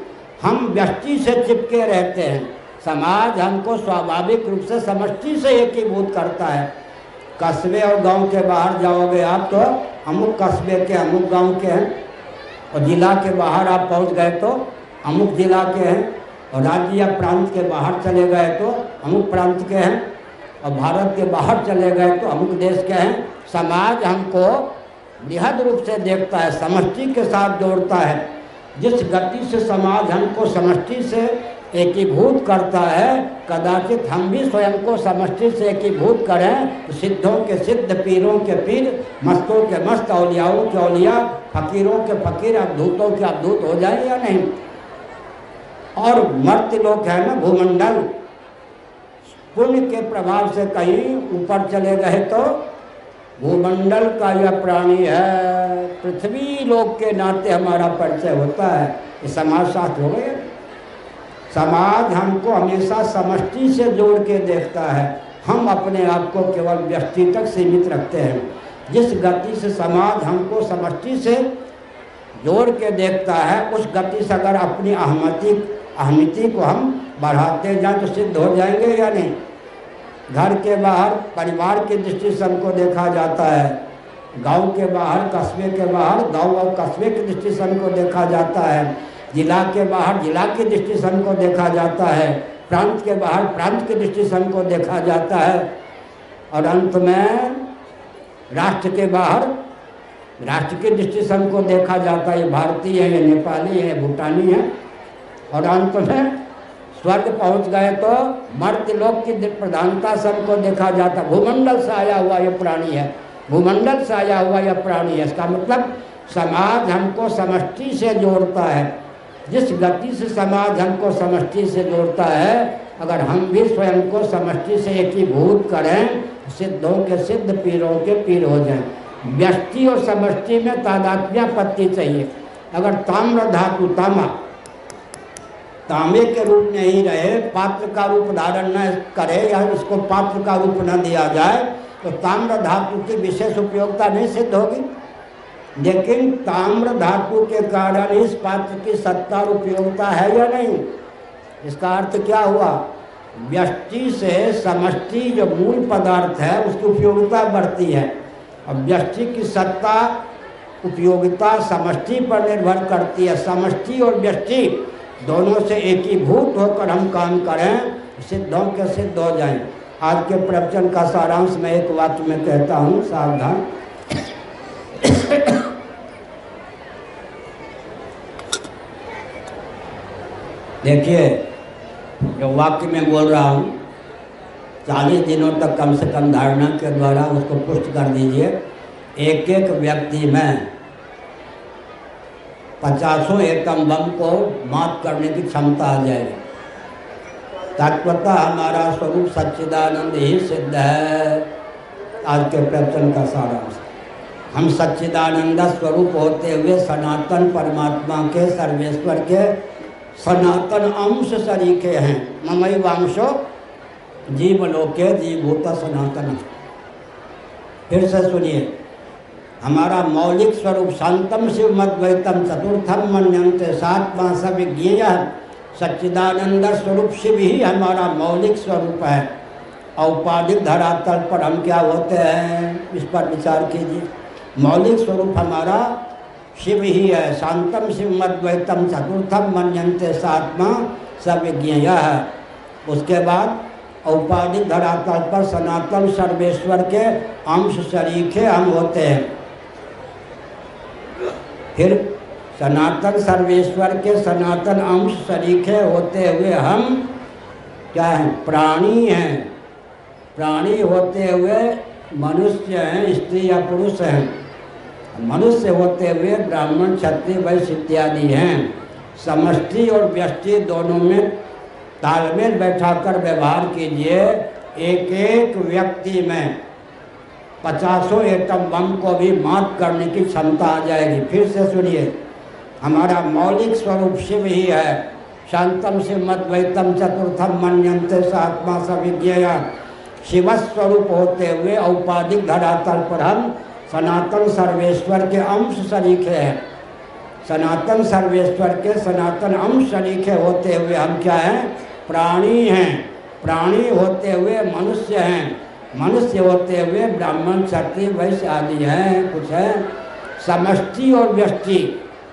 हम व्यष्टि से चिपके रहते हैं, समाज हमको स्वाभाविक रूप से समष्टि से एकीभूत करता है। कस्बे और गांव के बाहर जाओगे आप तो अमुक कस्बे के, अमुक गांव के हैं, और जिला के बाहर आप पहुंच गए तो अमुक जिला के हैं, और राज्य या प्रांत के बाहर चले गए तो अमुक प्रांत के हैं, और भारत के बाहर चले गए तो अमुक देश के हैं। समाज हमको बृहद रूप से देखता है, समष्टि के साथ जोड़ता है। जिस गति से समाज हमको समष्टि से एकीभूत करता है, कदाचित हम भी स्वयं को समष्टि से एकीभूत करें तो सिद्धों के सिद्ध, पीरों के पीर, मस्तों के मस्त, औलियाओं के औलिया, फकीरों के फकीर, अवधूतों के अवधूत हो जाए या नहीं? और मर्त्य लोग है ना, भूमंडल, पुण्य के प्रभाव से कहीं ऊपर चले गए तो भूमंडल का यह प्राणी है। पृथ्वी लोक के नाते हमारा परिचय होता है। ये समाज शास्त्र हो गए। समाज हमको हमेशा समष्टि से जोड़ के देखता है, हम अपने आप को केवल व्यष्टि तक सीमित रखते हैं। जिस गति से समाज हमको समष्टि से जोड़ के देखता है, उस गति से अगर अपनी अहमिति को हम बढ़ाते जाएं तो सिद्ध हो जाएंगे या नहीं? घर के बाहर परिवार की दृष्टि से हमको देखा जाता है, गांव के बाहर कस्बे के बाहर गांव और कस्बे की दृष्टि से हमको देखा जाता है, जिला के बाहर जिला की दृष्टि से हमको देखा जाता है, प्रांत के बाहर प्रांत की दृष्टि से हमको देखा जाता है, और अंत में राष्ट्र के बाहर राष्ट्र की दृष्टि से हमको देखा जाता है। ये भारतीय है, ये नेपाली है, भूटानी है, और अंत में स्वर्ग पहुंच गए तो मर्त्य लोक की प्रधानता से हमको देखा जाता। भूमंडल से आया हुआ ये प्राणी है, भूमंडल से आया हुआ यह प्राणी है। इसका मतलब समाज हमको समष्टि से जोड़ता है। जिस गति से समाज हमको समष्टि से जोड़ता है, अगर हम भी स्वयं को समष्टि से एकीभूत करें, सिद्धों के सिद्ध पीरों के पीर हो जाएं। व्यष्टि और समष्टि में तादात्म्यपत्ति चाहिए। अगर ताम्र धातु तांबे के रूप में ही रहे, पात्र का रूप धारण न करे या इसको पात्र का रूप न दिया जाए, तो ताम्र धातु की विशेष उपयोगिता नहीं सिद्ध होगी। लेकिन ताम्र धातु के कारण इस पात्र की सत्ता और उपयोगिता है या नहीं। इसका अर्थ क्या हुआ? व्यष्टि से समष्टि जो मूल पदार्थ है उसकी उपयोगिता बढ़ती है, और व्यष्टि की सत्ता उपयोगिता समष्टि पर निर्भर करती है। समष्टि और व्यष्टि दोनों से एकीभूत होकर हम काम करें, सिद्धों के सिद्ध हो जाएं। आज के प्रवचन का सारांश मैं एक वाक्य में कहता हूँ, सावधान। देखिए, जो वाक्य में बोल रहा हूँ 40 दिनों तक कम से कम धारणा के द्वारा उसको पुष्ट कर दीजिए। एक एक व्यक्ति में 50 एटम बम को मात करने की क्षमता आ जाएगी। तत्वतः हमारा स्वरूप सच्चिदानंद ही सिद्ध है। आज के प्रवचन का सारांश, हम सच्चिदानंद स्वरूप होते हुए सनातन परमात्मा के सर्वेश्वर के सनातन अंश सरीखे हैं। ममई वांशो जीवलोके जीवभूत सनातन। फिर से सुनिए, हमारा मौलिक स्वरूप शांतम शिव मद्वैतम चतुर्थम मन्यन्ते सात्मा सविज्ञेय सच्चिदानंद स्वरूप शिव ही हमारा मौलिक स्वरूप है। औपाधिक धरातल पर हम क्या होते हैं, इस पर विचार कीजिए। मौलिक स्वरूप हमारा शिव ही है। शांतम शिव मद्वैतम चतुर्थम मन्यन्ते सात्मा सविज्ञेय। उसके बाद औपाधिक धरातल पर सनातन सर्वेश्वर के अंश शरीके हम होते हैं। फिर सनातन सर्वेश्वर के सनातन अंश शरीके होते हुए हम क्या हैं? प्राणी हैं। प्राणी होते हुए मनुष्य हैं, स्त्री या पुरुष हैं। मनुष्य होते हुए ब्राह्मण क्षत्रिय वैश्य इत्यादि हैं। समष्टि और व्यष्टि दोनों में तालमेल बैठाकर व्यवहार कीजिए। एक एक व्यक्ति में 50 एटम बम को भी मात करने की क्षमता आ जाएगी। फिर से सुनिए, हमारा मौलिक स्वरूप शिव ही है। शांतम शिव मद्वैतम चतुर्थम मन्यन्ते सात्मा सविज्ञेय। शिव स्वरूप होते हुए औपाधिक धरातल पर हम सनातन सर्वेश्वर के अंश शरीके हैं। सनातन सर्वेश्वर के सनातन अंश शरीके होते हुए हम क्या हैं? प्राणी हैं। प्राणी होते हुए मनुष्य हैं। मनुष्य होते हुए ब्राह्मण क्षत्रिय वैश्य आदि हैं, कुछ है। समष्टि और व्यष्टि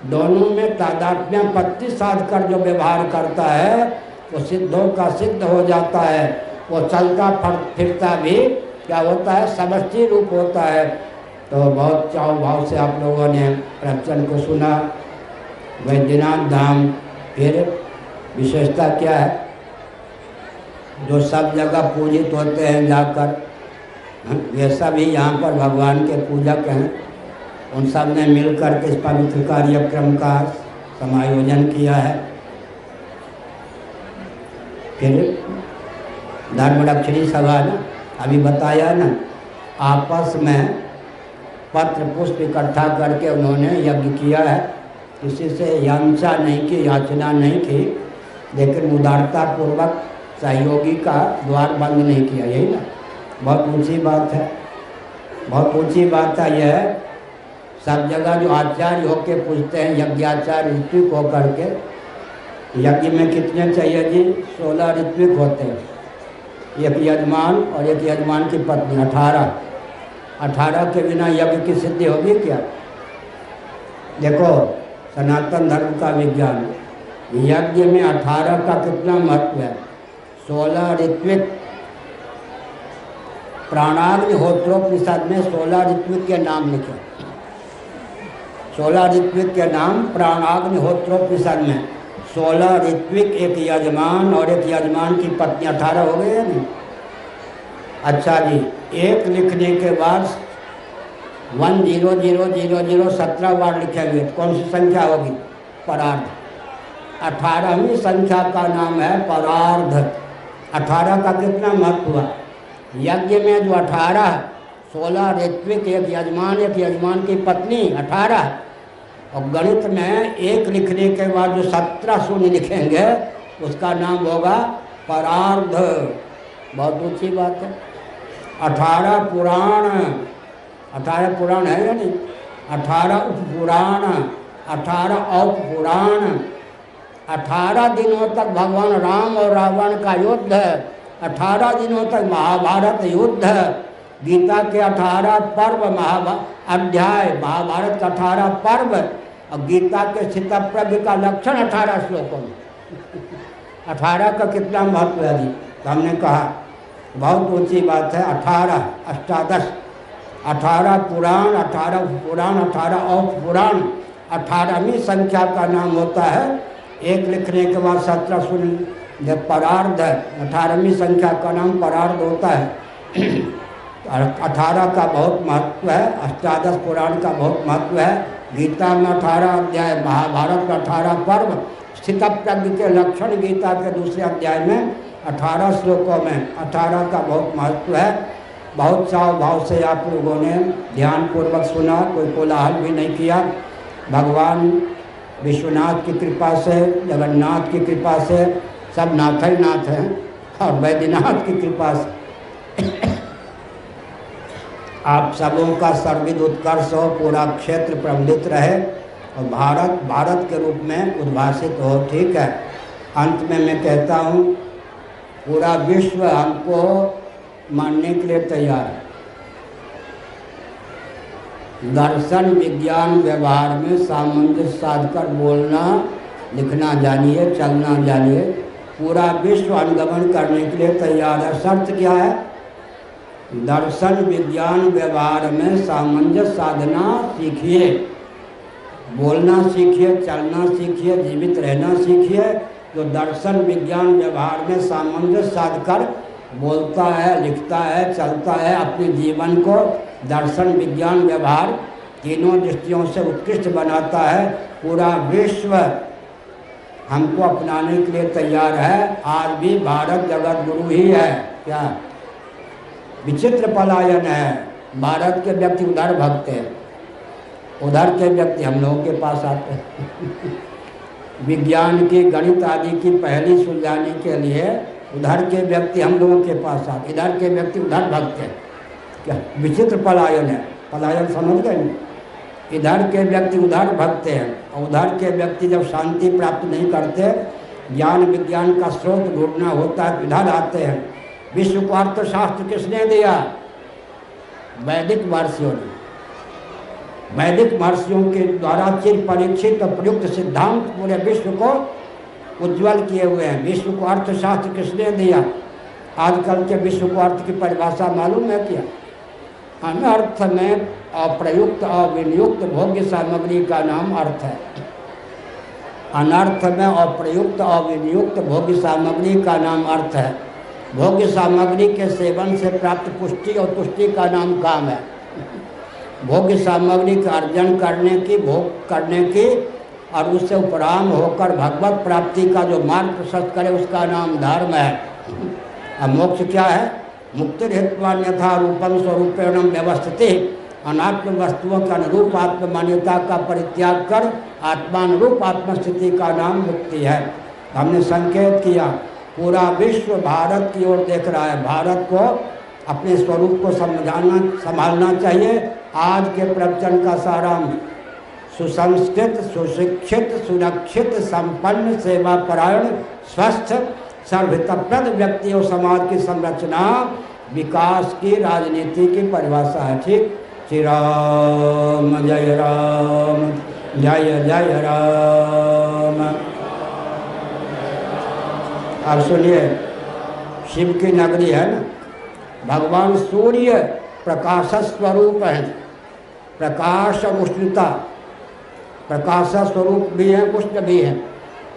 दोनों में तादात्म्यपत्ति साध कर जो व्यवहार करता है वो सिद्धों का सिद्ध हो जाता है। वो चलता फिरता भी क्या होता है? समष्टि रूप होता है। तो बहुत चाव भाव से आप लोगों ने प्रवचन को सुना। वैद्यनाथ धाम फिर विशेषता क्या है? जो सब जगह पूजित होते हैं जाकर, वे सभी यहाँ पर भगवान के पूजक हैं। उन सब ने मिलकर के इस पवित्र कार्यक्रम का समायोजन किया है। फिर धर्मरक्षणी सभा ने अभी बताया ना, आपस में पत्र पुष्प इकट्ठा करके उन्होंने यज्ञ किया है। किसी से याचना नहीं की, याचना नहीं की, लेकिन उदारता पूर्वक सहयोगी का द्वार बंद नहीं किया। यही ना बहुत ऊंची बात है। बहुत ऊंची बात है यह। सब जगह जो आचार्य होके पूछते हैं, यज्ञाचार्य ऋत्विक होकर के, यज्ञ में कितने चाहिए जी? 16 ऋत्विक होते हैं, एक यजमान और एक यजमान की पत्नी, 18। 18 के बिना यज्ञ की सिद्धि होगी क्या? देखो सनातन धर्म का विज्ञान, यज्ञ में 18 का कितना महत्व है। 16 ऋत्विक, प्राणाग्निहोत्रोपनिषद में 16 ऋत्विक के नाम लिखे। 16 ऋत्विक के नाम प्राणाग्निहोत्रोपनिषद में 16 ऋत्विक, एक यजमान और एक यजमान की पत्नी, 18 हो गए नहीं? अच्छा जी, एक लिखने के बाद 10000 17 बार लिखेंगे तो कौन सी संख्या होगी? परार्ध। 18वीं संख्या का नाम है परार्ध। 18 का कितना महत्व हुआ? यज्ञ में जो 18, 16 ऋत्विक, एक यजमान की पत्नी, 18। और गणित में एक लिखने के बाद जो 17 शून्य लिखेंगे उसका नाम होगा परार्ध। बहुत ऊंची बात है। 18 पुराण, 18 पुराण है या नहीं? 18 उपपुराण, 18 औपपुराण। 18 दिनों तक भगवान राम और रावण का युद्ध, 18 दिनों तक महाभारत युद्ध, गीता के 18 पर्व, अध्याय, महाभारत का 18 पर्व और गीता के स्थितप्रज्ञ का लक्षण 18 श्लोकों में। 18 का कितना महत्व है जी? तो हमने कहा बहुत ऊंची बात है। 18 अष्टादश, 18 पुराण, 18 पुराण, 18 औपपुराण। 18वीं संख्या का नाम होता है, एक लिखने के बाद 17 शून्य, जब परार्ध। 18वीं संख्या का नाम परार्ध होता है। 18 का बहुत महत्व है। अष्टादश पुराण का बहुत महत्व है। गीता में 18 अध्याय, महाभारत में 18 पर्व, स्थितप्रज्ञ के लक्षण गीता के दूसरे अध्याय में 18 श्लोकों में 18 का बहुत महत्व है। बहुत चाव भाव से आप लोगों ने ध्यानपूर्वक सुना, कोई कोलाहल भी नहीं किया। भगवान विश्वनाथ की कृपा से, जगन्नाथ की कृपा से, सब नाथ ही नाथ हैं, और वैद्यनाथ की कृपा से आप सबों का सर्विद उत्कर्ष हो, पूरा क्षेत्र प्रबलित रहे और भारत भारत के रूप में उद्भासित हो। ठीक है। अंत में मैं कहता हूँ, पूरा विश्व हमको मानने के लिए तैयार है। दर्शन, विज्ञान, व्यवहार में सामंजस्य साधकर बोलना, लिखना जानिए, चलना जानिए। पूरा विश्व अनुगमन करने के लिए तैयार है। शर्त क्या है? दर्शन, विज्ञान, व्यवहार में सामंजस्य साधना सीखिए, बोलना सीखिए, चलना सीखिए, जीवित रहना सीखिए। जो दर्शन, विज्ञान, व्यवहार में सामंजस्य साधकर बोलता है, लिखता है, चलता है, अपने जीवन को दर्शन, विज्ञान, व्यवहार तीनों दृष्टियों से उत्कृष्ट बनाता है। पूरा विश्व हमको अपनाने के लिए तैयार है। आज भी भारत जगत गुरु ही है। क्या विचित्र पलायन है। भारत के व्यक्ति उधर भागते हैं, उधर के व्यक्ति हम लोगों के पास आते हैं। विज्ञान की, गणित आदि की पहली सुलझाने के लिए उधर के व्यक्ति हम लोगों के पास आते, इधर के व्यक्ति उधर भागते हैं। क्या विचित्र पलायन है। पलायन समझ गए? इधर के व्यक्ति उधर भागते हैं और उधर के व्यक्ति जब शांति प्राप्त नहीं करते, ज्ञान विज्ञान का स्रोत ढूंढना होता है, इधर आते हैं। विश्व को अर्थशास्त्र किसने दिया? वैदिक महर्षियों ने। वैदिक महर्षियों के द्वारा चिर परीक्षित और प्रयुक्त सिद्धांत पूरे विश्व को उज्ज्वल किए हुए हैं। विश्व को अर्थशास्त्र किसने दिया? आजकल के विश्व को अर्थ की परिभाषा मालूम है क्या? अनर्थ में अप्रयुक्त अविनियुक्त भोग्य सामग्री का नाम अर्थ है। अनर्थ में अप्रयुक्त अविनियुक्त भोग्य सामग्री का नाम अर्थ है। भोग्य सामग्री के सेवन से प्राप्त पुष्टि और तुष्टि का नाम काम है। भोग्य सामग्री का अर्जन करने की, भोग करने की और उससे उपराम होकर भगवत प्राप्ति का जो मार्ग प्रशस्त करे उसका नाम धर्म है। अब मोक्ष क्या है? मुक्ति हेतुवान यथा रूपम स्वरूपेणम व्यवस्थिति। अनात्म वस्तुओं के अनुरूप आत्म मान्यता का परित्याग कर आत्मानुरूप आत्मस्थिति का नाम मुक्ति है। हमने संकेत किया, पूरा विश्व भारत की ओर देख रहा है। भारत को अपने स्वरूप को समझाना, संभालना चाहिए। आज के प्रवचन का सारांश, सुसंस्कृत, सुशिक्षित, सुरक्षित, संपन्न, सेवापरायण, स्वस्थ, सर्वहितप्रद व्यक्ति और समाज की संरचना विकास की राजनीति की परिभाषा है। ठीक, श्री राम जय राम, जय जय राम। अब सुनिए, शिव की नगरी है ना, भगवान सूर्य प्रकाश स्वरूप है, प्रकाश और उष्णता, प्रकाश स्वरूप भी है, उष्ण भी है।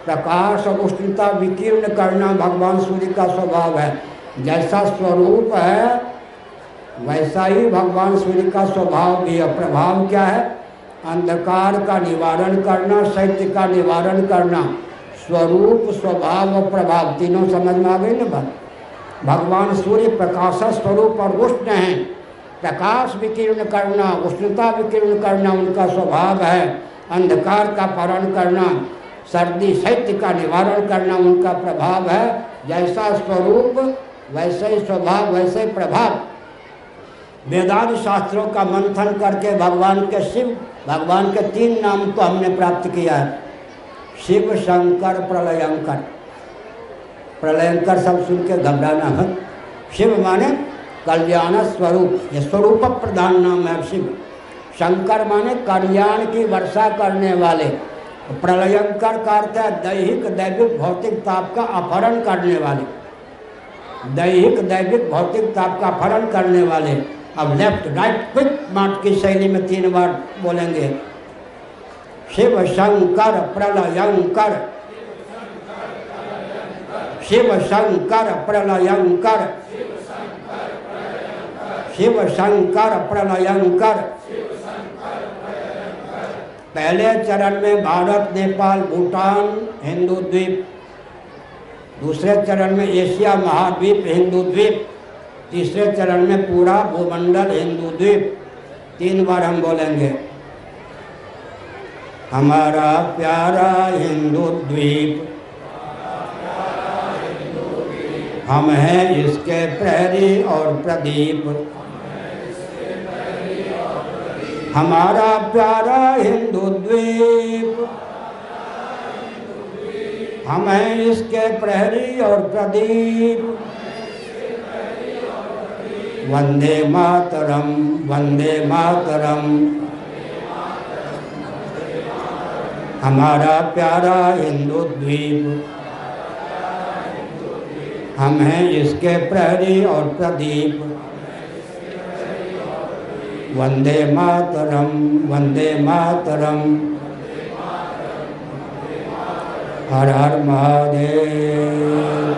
प्रकाश और उष्णता विकीर्ण करना भगवान सूर्य का स्वभाव है। जैसा स्वरूप है वैसा ही भगवान सूर्य का स्वभाव भी है। प्रभाव क्या है? अंधकार का निवारण करना, शैत्य का निवारण करना। स्वरूप, स्वभाव और प्रभाव तीनों समझ में आ गई ना बात। भगवान सूर्य प्रकाश स्वरूप और उष्ण हैं। प्रकाश विकीर्ण करना, उष्णता विकीर्ण करना उनका स्वभाव है। अंधकार का पारण करना, सर्दी शैत्य का निवारण करना उनका प्रभाव है। जैसा स्वरूप वैसे ही स्वभाव, वैसे ही प्रभाव। वेदांत शास्त्रों का मंथन करके भगवान के शिव, भगवान के 3 नाम को हमने प्राप्त किया है। शिव, शंकर, प्रलयंकर। प्रलयंकर सब सुन के घबराना मत। शिव माने कल्याण स्वरूप, ये स्वरूप प्रधान नाम है शिव। शंकर माने कल्याण की वर्षा करने वाले। प्रलयंकर का अर्थ है दैहिक दैविक भौतिक ताप का अपहरण करने वाले। दैहिक दैविक भौतिक ताप का अपहरण करने वाले। अब लेफ्ट राइट क्विक मार्च की शैली में 3 बार बोलेंगे। शिव शंकर प्रलयंकर, शिव शंकर प्रलयंकर, शिव शंकर प्रलयंकर। पहले चरण में भारत, नेपाल, भूटान, हिंदू द्वीप। दूसरे चरण में एशिया महाद्वीप, हिंदू द्वीप। तीसरे चरण में पूरा भूमंडल, हिंदू द्वीप। 3 बार हम बोलेंगे। हमारा प्यारा हिंदू द्वीप, हम हैं इसके प्रहरी और प्रदीप। हमारा प्यारा हिंदू द्वीप, हम हैं इसके प्रहरी और प्रदीप। वंदे मातरम, वंदे मातरम। हमारा प्यारा हिंदू द्वीप, हम हैं इसके प्रहरी और प्रदीप। वंदे मातरम, वंदे मातरम। हर हर महादेव।